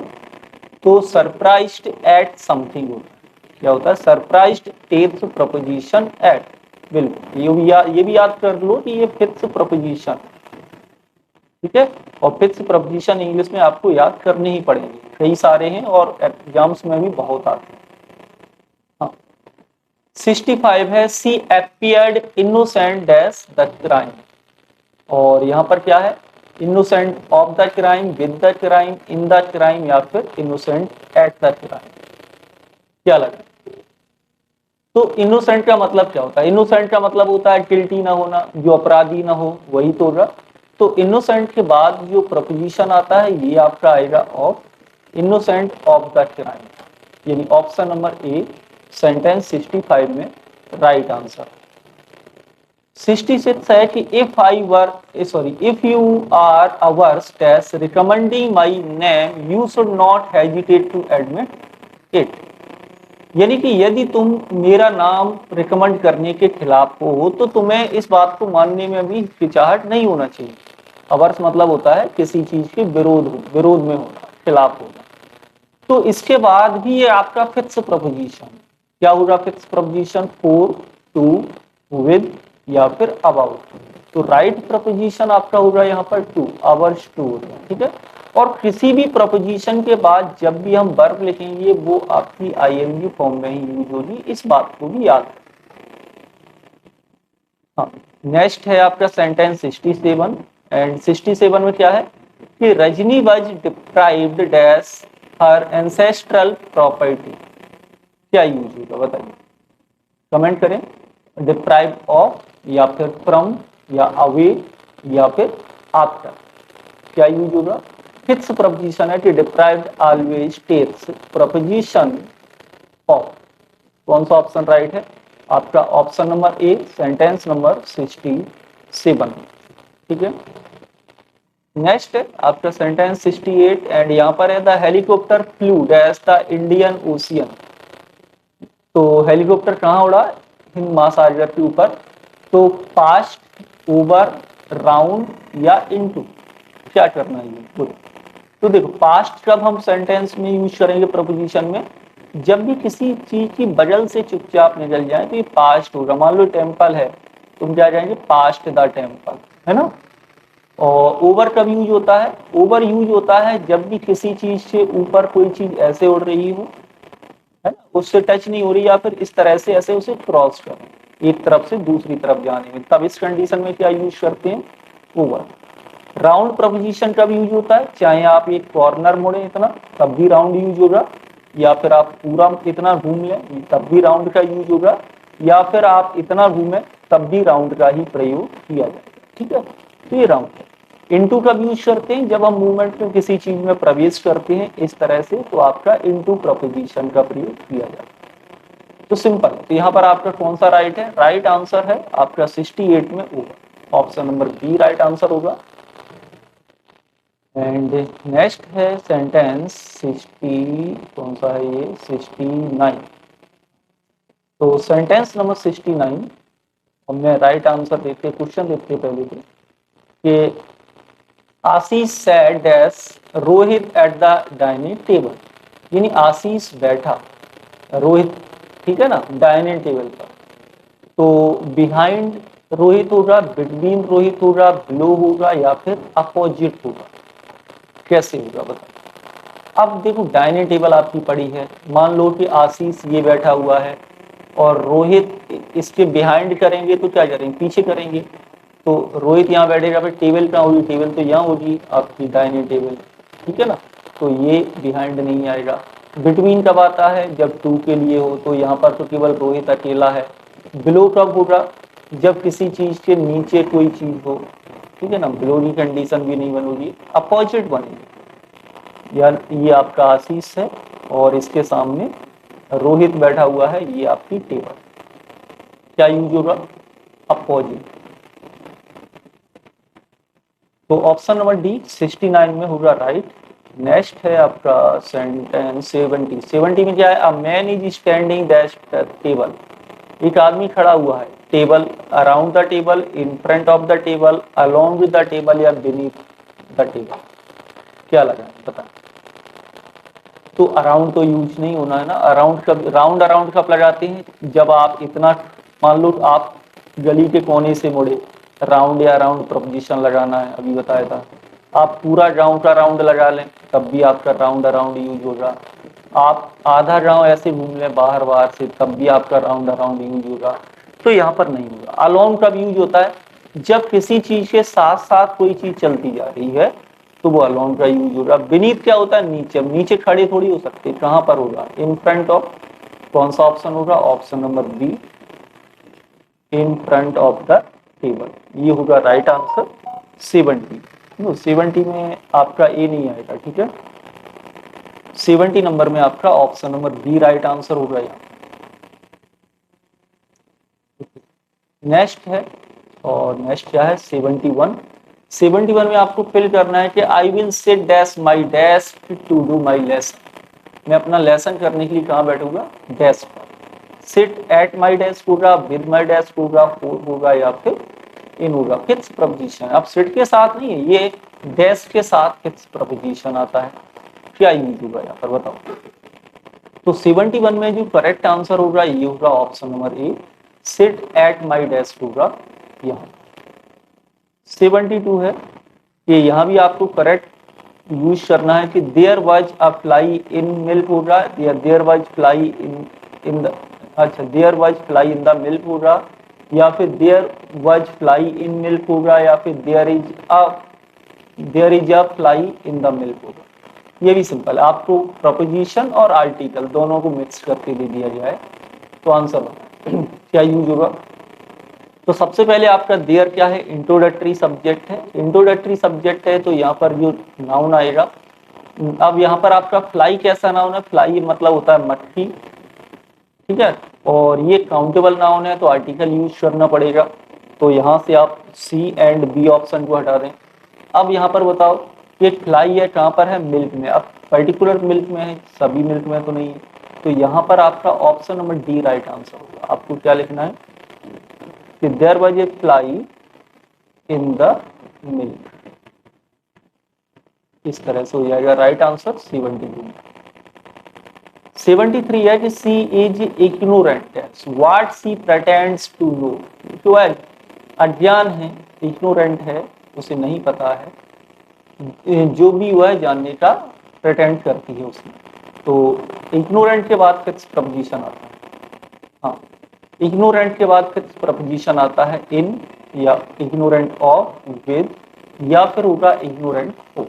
Speaker 2: तो सरप्राइज्ड एट समथिंग होता है, क्या होता है? सरप्राइज्ड टेक्स प्रपोजिशन एट, बिल्कुल, ये भी याद कर लो कि ये फिक्स प्रपोजिशन, ठीक है। और फिक्स प्रपोजिशन इंग्लिश में आपको याद करने ही पड़ेंगे, कई सारे हैं और एग्जाम्स में भी बहुत आते हैं। हाँ, 65 है, she appeared innocent dash the crime. और यहाँ पर क्या है, innocent of the crime, with the crime, in the crime, या फिर इनोसेंट एट द क्राइम, क्या लगा। तो इनोसेंट का मतलब क्या होता है, इनोसेंट का मतलब होता है गिल्टी ना होना, जो अपराधी ना हो, वही तो होगा। तो इनोसेंट के बाद जो प्रपोजिशन आता है ये आपका आएगा of, innocent of the crime, यानी ऑप्शन नंबर ए सेंटेंस 65 में राइट आंसर। 66 है कि if you are ours test recommending my name you should not hesitate to admit it, यानी कि यदि तुम मेरा नाम रिकमेंड करने के खिलाफ हो तो तुम्हें इस बात को मानने में भी हिचकिचाहट नहीं होना चाहिए। अवर्स मतलब होता है किसी चीज के विरोध में होना, खिलाफ होना। तो इसके बाद भी ये आपका फिक्स प्रपोजिशन, क्या होगा fix preposition, for, to, with, या फिर अबाउट। तो राइट प्रपोजिशन आपका होगा यहाँ पर टू, अवर्स टू होगा, ठीक है। और किसी भी प्रपोजिशन के बाद जब भी हम वर्ब लिखेंगे वो आपकी आईएनजी फॉर्म में ही यूज होगी, इस बात को भी याद रखें। हाँ, नेक्स्ट है आपका सेंटेंस 67, एंड 67 में क्या है कि Rajni was deprived dash her ancestral property, क्या यूज होगा बताइए, कमेंट करें। डिप्राइव ऑफ, या फिर फ्रॉम, या अवे, या फिर आफ्टर, क्या यूज होगा। फिक्स प्रपोजिशन है कि deprived always takes preposition of, कौन सा ऑप्शन राइट है आपका, option number A sentence number 67, ठीक है। नेक्स्ट है आपका सेंटेंस 68, एंड यहाँ पर है the helicopter flu dash the Indian ocean. तो हेलीकॉप्टर कहाँ उड़ा, हिंद महासागर के ऊपर। तो पास्ट, ओवर, राउंड, या इनटू, क्या करना है ये। तो देखो पास्ट कब हम सेंटेंस में यूज करेंगे प्रपोजिशन में, जब भी किसी चीज की बगल से चुपचाप निकल जाए तो ये पास्ट होगा। मान लो टेम्पल है, तुम क्या जाएंगे, पास्ट द टेम्पल, है ना। और ओवर कब यूज होता है, ओवर यूज होता है जब भी किसी चीज से ऊपर कोई चीज ऐसे उड़ रही हो, है ना, उससे टच नहीं हो रही, या फिर इस तरह से ऐसे उसे क्रॉस करें एक तरफ से दूसरी तरफ जाने में, तब इस कंडीशन में क्या यूज करते हैं, ओवर। राउंड प्रपोजिशन कब यूज होता है, चाहे आप एक कॉर्नर मोड़े इतना तब भी राउंड यूज होगा, या फिर आप पूरा इतना घूम लें तब भी राउंड का यूज होगा, या फिर आप इतना घूमें तब भी राउंड का ही प्रयोग किया जाएगा, ठीक है। तो ये राउंड है। इनटू कब यूज करते हैं, जब हम मूवमेंट में किसी चीज में प्रवेश करते हैं इस तरह से, तो आपका इनटू प्रपोजिशन का प्रयोग किया जाता है। तो सिंपल है। तो यहाँ पर आपका कौन सा राइट है, राइट आंसर है आपका 68 में होगा, option number B right answer होगा। एंड नेक्स्ट है सेंटेंस 60, कौन सा है ये, 69। तो सेंटेंस नंबर 69 हमने राइट आंसर देखते, क्वेश्चन देखते पहले थे कि Ashish sat dash Rohit at the dining table, यानी आशीष बैठा, रोहित, ठीक है ना, डाइनिंग टेबल पर। तो बिहाइंड रोहित होगा, बिटवीन रोहित होगा, बिलो होगा, या फिर अपोजिट होगा, कैसे होगा बताओ। अब देखो डाइनिंग टेबल आपकी पड़ी है, मान लो कि आशीष ये बैठा हुआ है और रोहित इसके बिहाइंड करेंगे तो क्या करेंगे, पीछे करेंगे। तो रोहित यहाँ बैठेगा, फिर टेबल कहाँ होगी, टेबल तो यहाँ होगी आपकी डाइनिंग टेबल, ठीक है ना। तो ये बिहाइंड नहीं आएगा। बिटवीन कब आता है, जब टू के लिए हो, तो यहाँ पर तो केवल रोहित अकेला है। बिलो कब होगा, जब किसी चीज के नीचे कोई चीज हो, ठीक है ना, बिलो की कंडीशन भी नहीं बनोगी, अपोजिट बनेगी। यार ये आपका आशीष है और इसके सामने रोहित बैठा हुआ है, ये आपकी टेबल, क्या यूज होगा, अपोजिट। तो ऑप्शन नंबर डी 69 में होगा राइट। नेक्स्ट है आपका सेंटेंस 70। 70 में क्या है, a man is standing that table, एक आदमी खड़ा हुआ है, table, around the table, in front of the table, along with the table, या बीनीथ द टेबल, क्या लगा पता। तो अराउंड तो यूज नहीं होना है ना, अराउंड कब, राउंड अराउंड कब लगाते हैं, जब आप इतना, मान लो आप गली के कोने से मुड़े, राउंड या राउंड प्रपोजिशन लगाना है, अभी बताया था। आप पूरा गांव का राउंड लगा लें तब भी आपका राउंड अराउंड यूज होगा। आप आधा गांव ऐसे घूम लें बाहर बाहर से तब भी आपका राउंड अराउंड यूज होगा। तो यहाँ पर नहीं होगा। अलोंग कब यूज होता है? जब किसी चीज के साथ साथ कोई चीज चलती जा रही है तो वो अलोंग का यूज होगा। बीनीथ क्या होता है? नीचे। नीचे खड़े थोड़ी हो सकते, कहां पर होगा? In front of. कौन सा ऑप्शन होगा? Option number B, in front of the table, ये होगा राइट आंसर। 70 नो 70 में आपका ए नहीं आएगा, ठीक है। 70 नंबर में आपका option number B right answer होगा यहाँ। नेक्स्ट है, और नेक्स्ट क्या है? 71। 71 में आपको फिल करना है कि I will sit dash my desk to do my lesson. मैं अपना लेसन करने के लिए कहाँ बैठूंगा? डेस्क पर। सिट एट माई डेस्क होगा, विद माई डेस्क होगा, फॉर होगा या फिर इन होगा। Fix preposition. अब सिट के साथ नहीं है, ये डेस्क के साथ फिक्स प्रपोजिशन आता है। क्या यूज होगा यहाँ पर बताओ? तो 71 में जो करेक्ट आंसर होगा ये होगा option number A, sit at my desk होगा यहाँ। 72 है कि यहाँ भी आपको करेक्ट यूज करना है कि there was a fly in milk होगा या there was fly in the, अच्छा there was fly in the milk होगा या फिर there was fly in milk होगा या फिर there is a fly in the milk होगा। ये भी सिंपल है। आपको प्रपोजिशन और आर्टिकल दोनों को मिक्स करके दे दिया जाए तो आंसर क्या यूज होगा? तो सबसे पहले आपका देयर क्या है? इंट्रोडक्टरी सब्जेक्ट है। इंट्रोडक्टरी सब्जेक्ट है तो यहाँ पर जो नाउन आएगा, अब यहाँ पर आपका फ्लाई कैसा नाउन है? फ्लाई मतलब होता है मक्खी, ठीक है। और ये काउंटेबल नाउन है तो आर्टिकल यूज करना पड़ेगा। तो यहाँ से आप सी एंड बी ऑप्शन को हटा दें। अब यहाँ पर बताओ ये फ्लाई है कहाँ पर है? मिल्क में। अब पर्टिकुलर मिल्क में है, सभी मिल्क में तो नहीं है। तो यहाँ पर आपका option number D right answer होगा। आपको क्या लिखना है कि there was a fly in the milk. इस तरह से हो जाएगा राइट आंसर 72। 73 है कि she is ignorant, what she pretends to know. तो अज्ञान है, इग्नोरेंट है, उसे नहीं पता है जो भी वह जानने का प्रेटेंड करती है उसमें। तो इग्नोरेंट के बाद फिक्स प्रपोजिशन आता है। हाँ, इग्नोरेंट के बाद फिक्स प्रपोजिशन आता है इन या इग्नोरेंट ऑफ, विद या फिर होगा इग्नोरेंट ऑफ।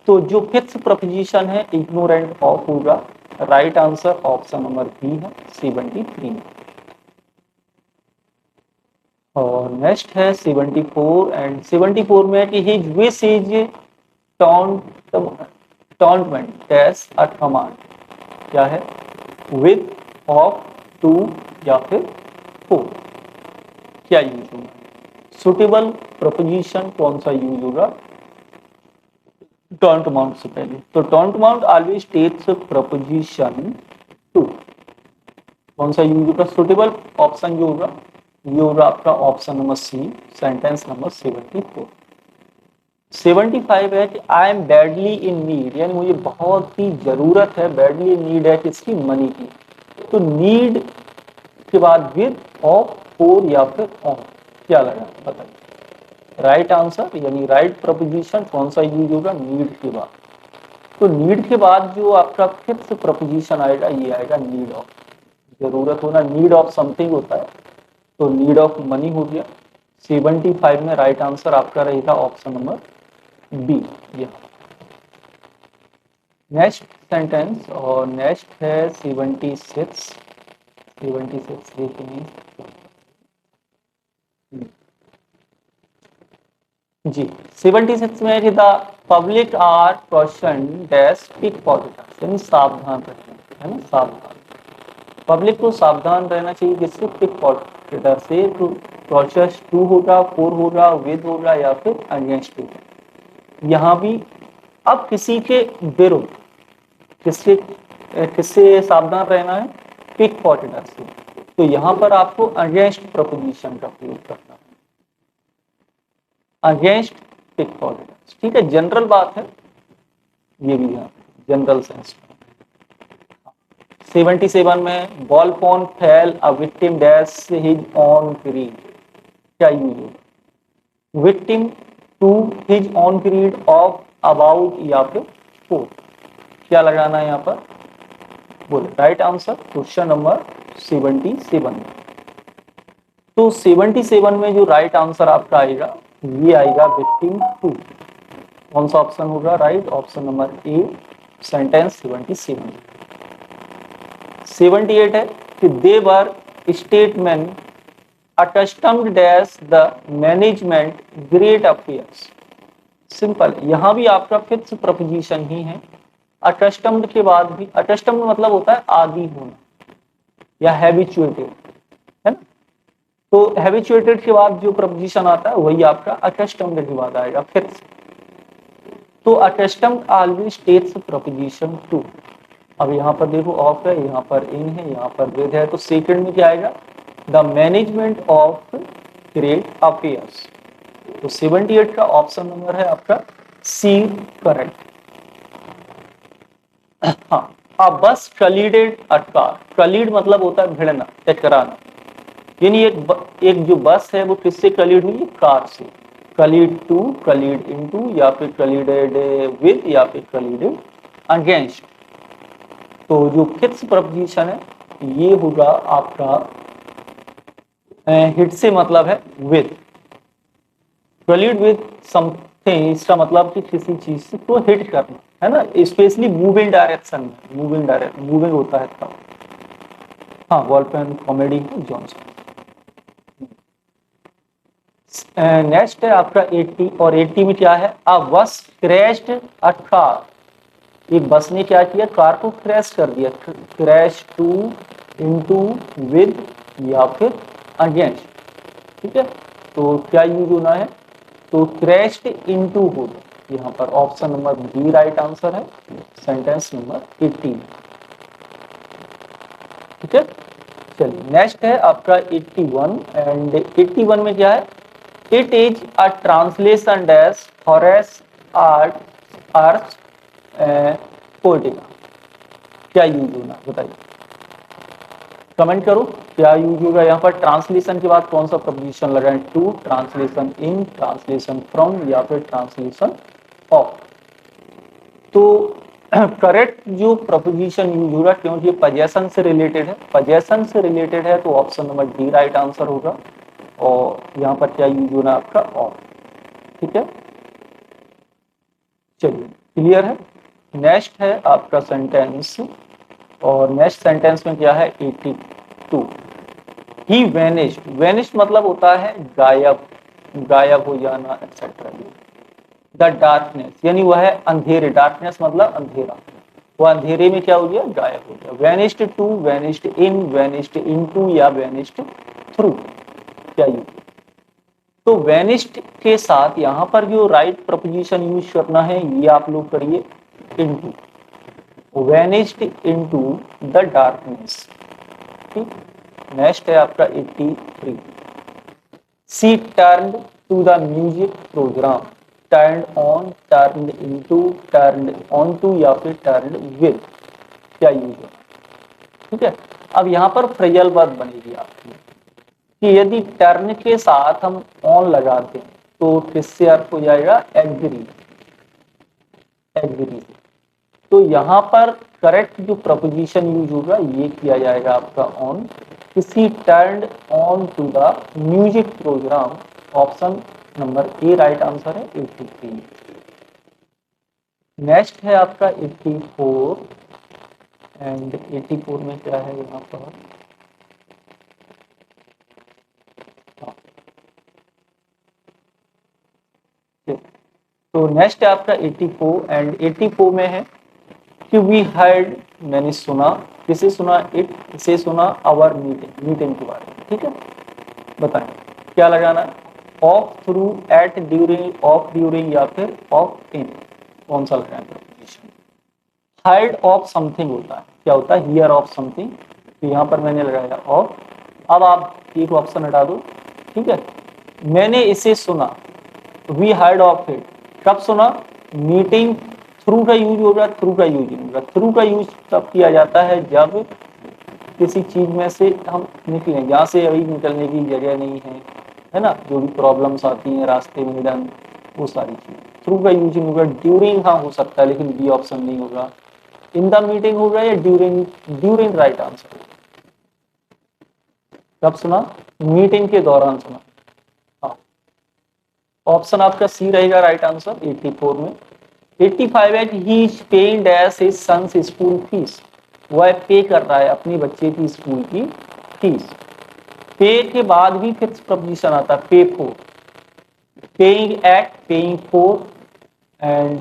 Speaker 2: तो जो फिक्स प्रपोजिशन है इग्नोरेंट ऑफ होगा। Right answer option number B है 73। और नेक्स्ट है 74 एंड 74 में है कि his wish is tauntment dash a command. क्या है? विद, ऑफ, टू या फिर फॉर। क्या यूज होगा? सुटेबल प्रपोजिशन कौन सा यूज होगा टॉन्ट माउंट से पहले? तो tantamount always takes preposition to. कौन सा यूज होगा? सुटेबल ऑप्शन जो होगा ये होगा आपका option number C, sentence number 74। 75 है कि I am badly in need, यानी मुझे बहुत ही जरूरत है। बैडली इन नीड है किसकी? मनी की। तो नीड के बाद विद, ऑफ, फॉर या फिर ऑन। क्या लगा बताइए? राइट आंसर यानी राइट प्रपोजिशन कौन सा यूज होगा? नीड के बाद। तो नीड के बाद जो आपका फिफ्थ प्रपोजिशन आएगा ये आएगा नीड ऑफ। जरूरत होना, नीड ऑफ समथिंग होता है, तो नीड ऑफ मनी हो गया। 75 में राइट आंसर आपका रहेगा option number B. Next sentence और नेक्स्ट है 76। 76 देखेंगे जी। 76 में कि the public are question dash pick pocketers, यानी सावधान रहना है ना, सावधान। पब्लिक को सावधान रहना चाहिए किससे? पिक पॉकेटर से। तो प्रोसेस टू होगा, फोर होगा, विद होगा या फिर अगेंस्ट होगा। यहाँ भी अब किसी के विरुद्ध किससे किससे सावधान रहना है? पिक पॉकेटर से। तो यहाँ पर आपको अगेंस्ट प्रपोजिशन का प्रयोग करना है, अगेंस्ट पिक पॉकेटर्स। ठीक है, जनरल बात है ये भी, यहाँ जनरल सेंस। 77 में ball phone fell a victim dash his own creed, क्या यूज होगा? Victim to his own creed of about या फिर फोर, क्या लगाना है यहाँ पर? बोलो राइट आंसर क्वेश्चन नंबर 77। तो 77 में जो राइट आंसर आपका आएगा ये आएगा विक्टिम टू। कौन सा ऑप्शन होगा right? Option number A, sentence 77। 78 है कि they were statement accustomed dash the management great affairs. Simple, यहां भी आपका फिक्स प्रपोजिशन ही है। अकस्टम्ड के बाद भी, अकस्टम्ड मतलब होता है आदी होना या हैबिचुएटेड, है ना? तो हैबिचुएटेड के बाद जो प्रपोजिशन आता है वही आपका अकस्टम्ड के बाद आएगा फिक्स। तो accustomed always takes preposition to. अब यहाँ पर देखो ऑफ है, यहाँ पर इन है, यहाँ पर विद है, तो सेकंड में क्या आएगा? The management of great affairs. तो 78 का ऑप्शन नंबर है आपका सी करेक्ट। हाँ, a bus collided a car। कलीड मतलब होता है भिड़ना, टकराना, यानी एक जो बस है वो किससे कलीड हुई? कार से। कलीड टू, कलीड इनटू, या फिर कलीडेड विद, या फिर कलीडेड अगेंस्ट। तो जो फिक्स प्रपोजिशन है ये होगा आपका हिट से मतलब है विद। कलीड विद समथिंग, इसका मतलब कि किसी चीज से को हिट करना, है ना? स्पेशली मूविंग डायरेक्शन में, मूविंग होता है तब। हाँ, वॉल्फगैंग कॉमेडी जॉनसन। नेक्स्ट है आपका 80, और 80 में क्या है? अ बस क्रैश्ड अ कार। एक बस ने क्या किया? कार को क्रैश कर दिया। क्रैश टू, इनटू, विद, या फिर अगेंस्ट, ठीक है? तो क्या यूज होना है? तो क्रैश्ड इनटू होगा यहाँ पर। Option number B right answer है, सेंटेंस नंबर 80, ठीक है? चलिए नेक्स्ट है आपका 81, एंड 81 में क्या है? It is a translation dash Horace art earth poetica. क्या यूज होना बताइए, कमेंट करो क्या यूज होगा यहाँ पर? ट्रांसलेशन के बाद कौन सा प्रपोजिशन लगाएं? To, translation in, translation from, या फिर ट्रांसलेशन ऑफ। तो करेक्ट जो प्रपोजिशन यूज होगा, क्योंकि ये पजेशन से रिलेटेड है, पजेशन से रिलेटेड है, तो option number D right answer होगा। और यहाँ पर क्या यूज होना आपका? ऑफ, ठीक है? चलिए क्लियर है। नेक्स्ट है आपका सेंटेंस, और नेक्स्ट सेंटेंस में क्या है? 82। ही वेनिश्ड, वेनिश्ड मतलब होता है गायब, गायब हो जाना एक्सेट्रा। द डार्कनेस, यानी वह है अंधेरे, डार्कनेस मतलब अंधेरा, वो अंधेरे में क्या हो गया? गायब हो गया। Vanished to, vanished in, vanished into, या वेनिस्ड थ्रू, क्या यूज? तो वेनिस्ड के साथ यहाँ पर जो राइट प्रपोजिशन यूज करना है ये आप लोग करिए into, vanished into the darkness, ठीक? नेक्स्ट है आपका 83। C turned to the music programme. Turned on, turned into, turned on to, या फिर टर्न्ड विद, क्या यूज है? ठीक है? अब यहाँ पर फ्रेजल वर्ब बनेगी आपकी कि यदि टर्न के साथ हम ऑन लगाते हैं तो किससे अर्थ हो जाएगा? Agree, agree. तो यहाँ पर करेक्ट जो प्रपोजिशन यूज होगा ये किया जाएगा आपका ऑन। किसी turned on to the music programme, option number A right answer है 83। नेक्स्ट है आपका 84, एंड 84 में क्या है यहाँ पर? तो नेक्स्ट है आपका 84, एंड 84 में है कि वी हर्ड, मैंने सुना, किसे सुना? इसे सुना आवर मीटिंग, मीटिंग के बारे में, ठीक है? बताएं क्या लगाना है? Of, through, at, during, of during, या फिर ऑफ इन, कौन सा लगाएं प्रपोजिशन? हर्ड ऑफ समथिंग होता है, क्या होता है? हियर ऑफ समथिंग, तो यहाँ पर मैंने लगाया ऑफ। अब आप एक ऑप्शन हटा दो, ठीक है? मैंने इसे सुना, वी हर्ड ऑफ इट, कब सुना? मीटिंग थ्रू का यूज होगा, थ्रू का यूज नहीं होगा। थ्रू का यूज तब किया जाता है जब किसी चीज में से हम निकले, जहाँ से अभी निकलने की जगह नहीं है ना, जो भी प्रॉब्लम्स आती हैं रास्ते में डन, वो सारी चीज। थ्रू का यूज नहीं होगा। ड्यूरिंग हाँ हो सकता है, लेकिन बी ऑप्शन नहीं होगा। इन द मीटिंग होगा या ड्यूरिंग, ड्यूरिंग राइट आंसर। कब सुना? मीटिंग के दौरान सुना। हाँ, ऑप्शन आपका सी रहेगा राइट आंसर 84 में। 85 है कि he is paying as his son's school fees, वह पे कर रहा है अपने बच्चे की स्कूल की फीस। पे के बाद भी फिक्स प्रपोजिशन आता है, pay for, paying at, paying for, and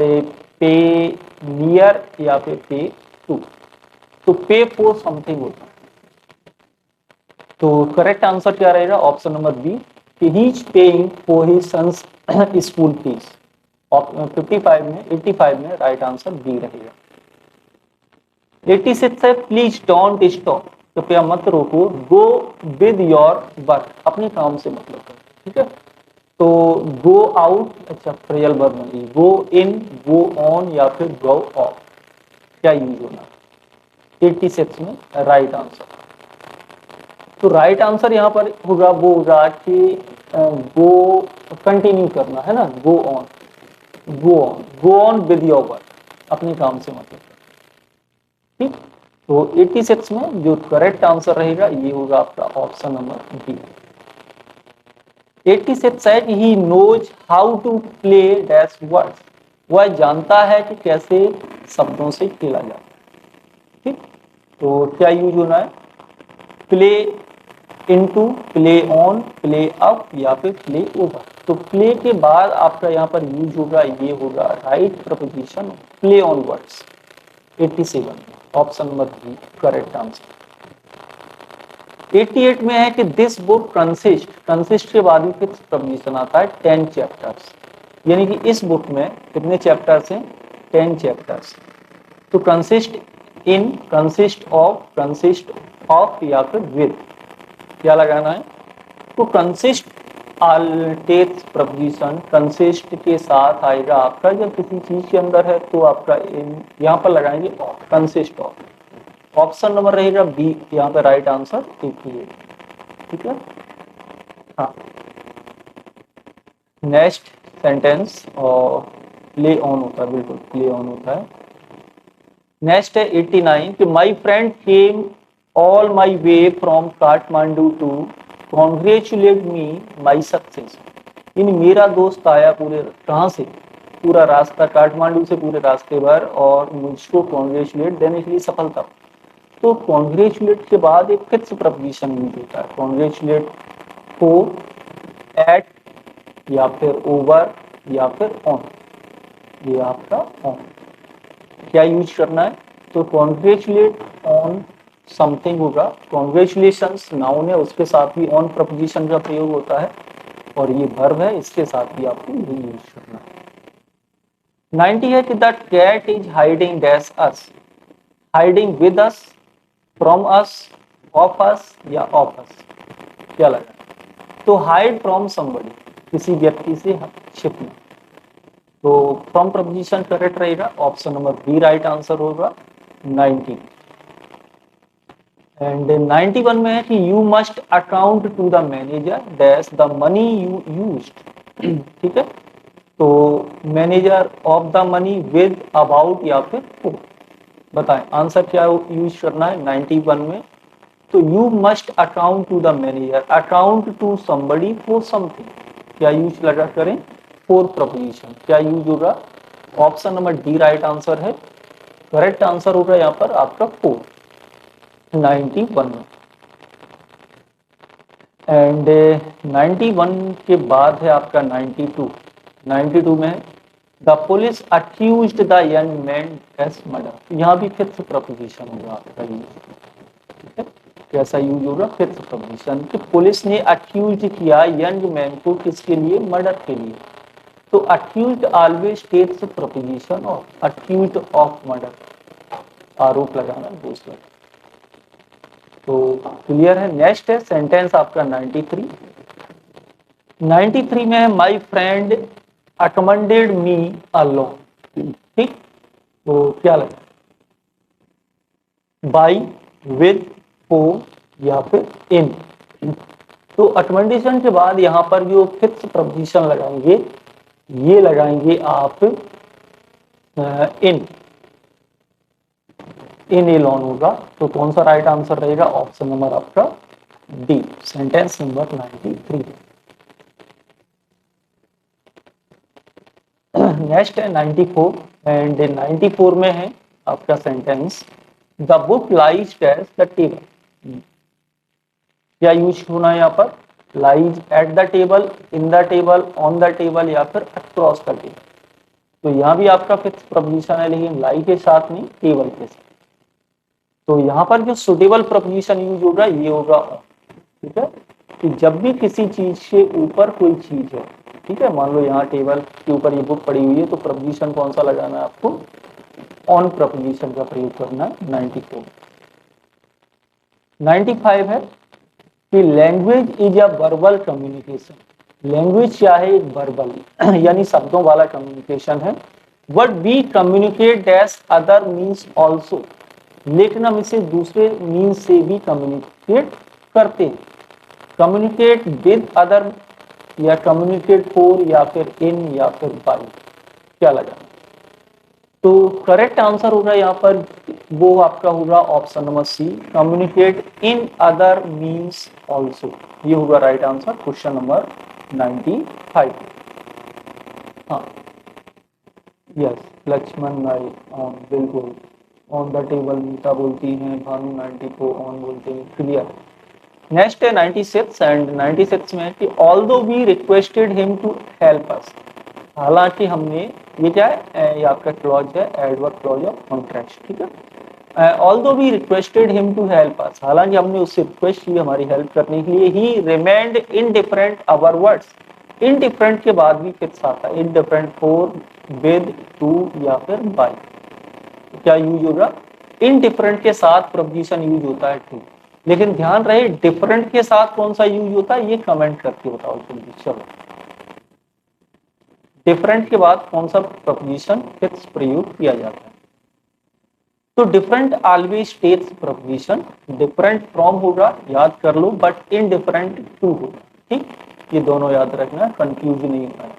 Speaker 2: pay near या फिर पे टू। तो पे फॉर समथिंग होता है। तो करेक्ट आंसर क्या रहेगा? ऑप्शन नंबर बी, कि he is paying for his son's school fees. 55 में 85 में राइट आंसर बी रहेगा। 86 है प्लीज डोंट स्टॉप, कृपया मत रोको, गो विद योर वर्क, अपने काम से मतलब है, ठीक है। तो गो आउट, अच्छा फ्रेजल वर्ब नहीं, गो इन, गो ऑन या फिर गो ऑफ, क्या यूज होना? 86 में राइट आंसर। तो राइट आंसर यहाँ पर होगा, वो होगा कि गो कंटिन्यू करना है ना, go on, go on with your work, अपने काम से मतलब, ठीक। तो 86 में जो करेक्ट आंसर रहेगा ये होगा आपका ऑप्शन नंबर बी। 86 है कि he knows how to play dash words, वह जानता है कि कैसे शब्दों से खेला जाता है, ठीक। तो क्या यूज होना है? Play into, play on, play up या फिर प्ले ओवर। तो प्ले के बाद आपका यहाँ पर यूज होगा, ये होगा right preposition, play on words. 87 option number B correct answer. 88 में है कि दिस बुक कंसिस्ट, कंसिस्ट के बाद भी फिक्स प्रपोजिशन आता है 10 चैप्टर्स, यानी कि इस बुक में कितने चैप्टर्स हैं? 10 चैप्टर्स। तो कंसिस्ट इन, कंसिस्ट ऑफ या फिर विद, क्या लगाना है? तो कंसिस्ट अल्टेट्स प्रपोजिशन कंसिस्ट के साथ आएगा आपका, जब किसी चीज के अंदर है तो आपका यहाँ पर लगाएंगे of, consist of. Option number रहेगा बी यहाँ पे राइट आंसर 88, ठीक है। हाँ, नेक्स्ट सेंटेंस और प्ले ऑन होता है, बिल्कुल प्ले ऑन होता है। नेक्स्ट है 89 कि my friend came all my way from Kathmandu to congratulate me my success, यानी मेरा दोस्त आया पूरे, कहाँ से? पूरा रास्ता काठमांडू से पूरे रास्ते भर, और मुझको कॉन्ग्रेचुलेट देने के लिए सफलता। तो कॉन्ग्रेचुलेट के बाद एक फिक्स प्रपोजिशन यूज होता है, कॉन्ग्रेचुलेट फॉर, एट या फिर ओवर या फिर ऑन, ये आपका ऑन। क्या यूज करना है? तो कॉन्ग्रेचुलेट ऑन समथिंग होगा, कॉन्ग्रेचुलेशंस नाउन है, उसके साथ भी ऑन प्रपोजिशन का प्रयोग होता है, और ये वर्ब है, इसके साथ भी आपको ये यूज करना है। 90 है कि the cat is hiding dash us, hiding with us, from us, of us या ऑफ अस, क्या लगा? तो हाइड फ्रॉम समबडी, किसी व्यक्ति से छिपना। तो फ्रॉम प्रपोजिशन करेक्ट रहेगा, option number B right answer होगा 90। एंड 91 में है कि you must account to the manager dash the money you used, ठीक है। तो manager of the money with, about या फिर फॉर, बताएं आंसर क्या यूज करना है 91 में? तो you must account to the manager, account to somebody for something, क्या यूज लगा करें? फॉर प्रपोजिशन, क्या यूज होगा? Option number D right answer है। करेक्ट आंसर होगा यहाँ पर आपका 4, 91 में। एंड 91 के बाद है आपका 92। 92 में the police accused the young man as murder, यहाँ भी फिक्स प्रपोजिशन होगा आपका यूज, ठीक है। कैसा यूज होगा? फिक्स प्रपोजिशन, कि पुलिस ने अक्यूज किया यंग मैन को, किसके लिए? मर्डर के लिए। तो accused always takes preposition of, accused of murder, आरोप लगाना दूसरा। तो क्लियर है। नेक्स्ट है सेंटेंस आपका 93। 93 में है माई फ्रेंड अकमेंडेड मी अलोन, ठीक। तो क्या लगा, बाई, विद, फॉर या फिर इन। तो अकमेंडेशन के बाद यहाँ पर जो फिक्स प्रपोजिशन लगाएंगे ये लगाएंगे आप इन, इन एलॉन होगा। तो कौन सा राइट आंसर रहेगा, ऑप्शन नंबर आपका डी, सेंटेंस नंबर 93। नेक्स्ट है 94, एंड 94 में है आपका sentence, the book lies at the table. क्या यूज होना है यहाँ पर, lies at the table, in the table, on the table या फिर अक्रॉस द टेबल। तो यहाँ भी आपका फिक्स प्रपोजिशन है, लेकिन लाई के साथ नहीं, टेबल के साथ। तो यहाँ पर जो सुटेबल प्रपोजिशन यूज होगा ये होगा ऑन। ठीक है, कि जब भी किसी चीज के ऊपर कोई चीज है, ठीक है, मान लो यहाँ टेबल के ऊपर ये बुक पड़ी हुई है, तो प्रपोजिशन कौन सा लगाना है आपको, ऑन प्रपोजिशन का प्रयोग करना है 94। 95 है कि language is a verbal communication. Language क्या है, एक वर्बल यानी शब्दों वाला कम्युनिकेशन है। But we communicate dash other means also, लेकिन हम इसे दूसरे मीन्स से भी कम्युनिकेट करते हैं। कम्युनिकेट विद अदर या कम्युनिकेट फॉर या फिर इन या फिर बाई, क्या लगा। तो करेक्ट आंसर होगा यहाँ पर, वो आपका होगा option number C, communicate in other means also. ये होगा राइट आंसर क्वेश्चन नंबर 95। हाँ, यस, लक्ष्मण नाइक ऑन, बिल्कुल ऑन द टेबल मीता बोलती हैं, भानु 90 को ऑन बोलते हैं, क्लियर। नेक्स्ट है 96, एंड 96 में है कि although we requested him to help us. हालांकि हमने, ये क्या है, ये आपका क्लॉज है, एडवर्ब क्लॉज ऑफ कॉन्ट्रैक्ट। ठीक है, although we requested him to help us, हालांकि हमने उससे रिक्वेस्ट की हमारी हेल्प करने के लिए, ही रिमेंड इनडिफरेंट अवर वर्ड्स। इनडिफरेंट के बाद भी फिक्स आता है, इनडिफरेंट फॉर, विद, टू या फिर बाय। क्या यूज होगा, इनडिफरेंट के साथ प्रपोजिशन यूज होता है टू, लेकिन ध्यान रहे डिफरेंट के साथ कौन सा यूज होता है, ये कमेंट करके बताओ जल्दी। चलो, डिफरेंट के बाद कौन सा प्रपोजिशन फिक्स प्रयोग किया जाता है। तो different always takes preposition, different from होगा, याद कर लो, बट इनडिफरेंट टू होगा। ठीक, ये दोनों याद रखना, कंफ्यूज नहीं होना है।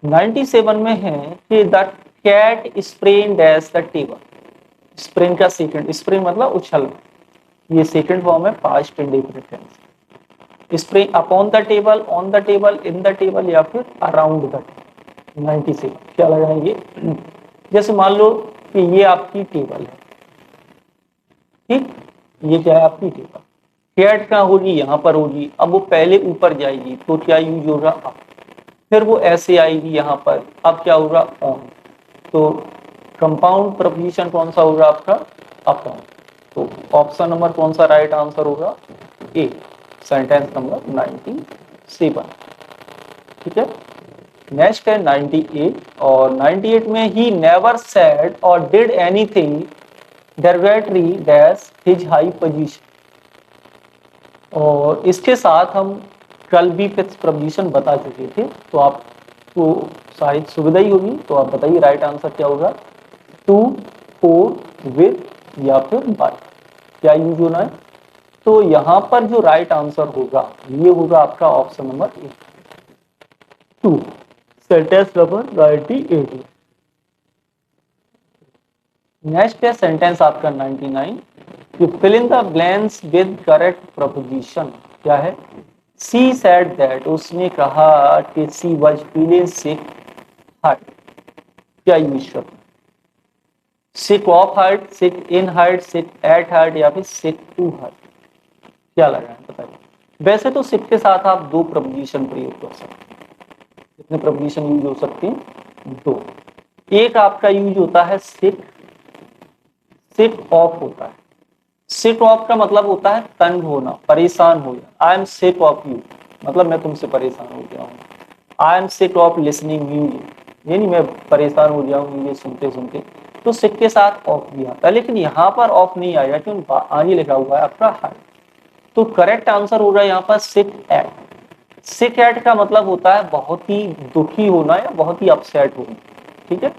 Speaker 2: 97 में है कि the cat sprang dash the table. Sprang का सेकंड, स्प्रेन मतलब उछल, ये सेकंड फॉर्म है past indefinite tense. Sprang upon the table, on the table, in the table या फिर अराउंड द टेबल। 97 क्या लगाएंगे, जैसे मान लो कि ये आपकी टेबल है, ठीक, ये क्या है आपकी टेबल, कैट कहाँ होगी, यहाँ पर होगी। अब वो पहले ऊपर जाएगी तो क्या यूज होगा, अप, फिर वो ऐसे आएगी यहाँ पर, अब क्या होगा, ऑन। तो कंपाउंड प्रपोजिशन कौन सा होगा आपका, अपॉन। तो ऑप्शन नंबर कौन सा राइट आंसर होगा, ए, सेंटेंस नंबर 97। ठीक है, नेक्स्ट है 98, और 98 में ही नेवर सेड और did anything derogatory dash his high position. और इसके साथ हम कल भी फिक्स प्रपोजिशन बता चुके थे, तो आपको शायद सुविधा ही होगी। तो आप बताइए राइट आंसर क्या होगा, टू, फोर, विद या फिर बाय, क्या यूज होना है। तो यहाँ पर जो राइट आंसर होगा ये होगा आपका option number A, to, sentence number 98। Next है सेंटेंस आपका 99, कि fill in the blanks with correct preposition. क्या है, सी सेड दैट, उसने कहा कि she was feeling sick heart, क्या यूज करना, sick of heart, sick in heart, sick at heart या फिर सिक टू हार्ट, क्या लगा है बताइए। वैसे तो सिक के साथ आप दो प्रपोजिशन प्रयोग कर सकते हैं, कितने प्रपोजिशन यूज हो सकते हैं, दो। एक आपका यूज होता है सिक, सिक ऑफ होता है। सिक ऑफ का मतलब होता है तंग होना, परेशान हो गया, I am sick of you, मतलब मैं तुमसे परेशान हो गया हूँ। I am sick of listening music, यानी मैं परेशान हो गया हूँ म्यूजिक सुनते सुनते। तो सिक के साथ ऑफ भी आता है, लेकिन यहाँ पर ऑफ नहीं आएगा क्यों, आगे लिखा हुआ है आपका हार्ट। तो करेक्ट आंसर होगा यहाँ पर सिक एट। सिक एट का मतलब होता है बहुत ही दुखी होना या बहुत ही अपसेट होना। ठीक है,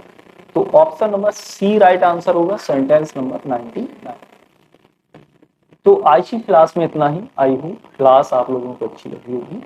Speaker 2: तो option number C right answer होगा सेंटेंस नंबर 99। तो आज की क्लास में इतना ही। आई होप क्लास आप लोगों को अच्छी लगी होगी।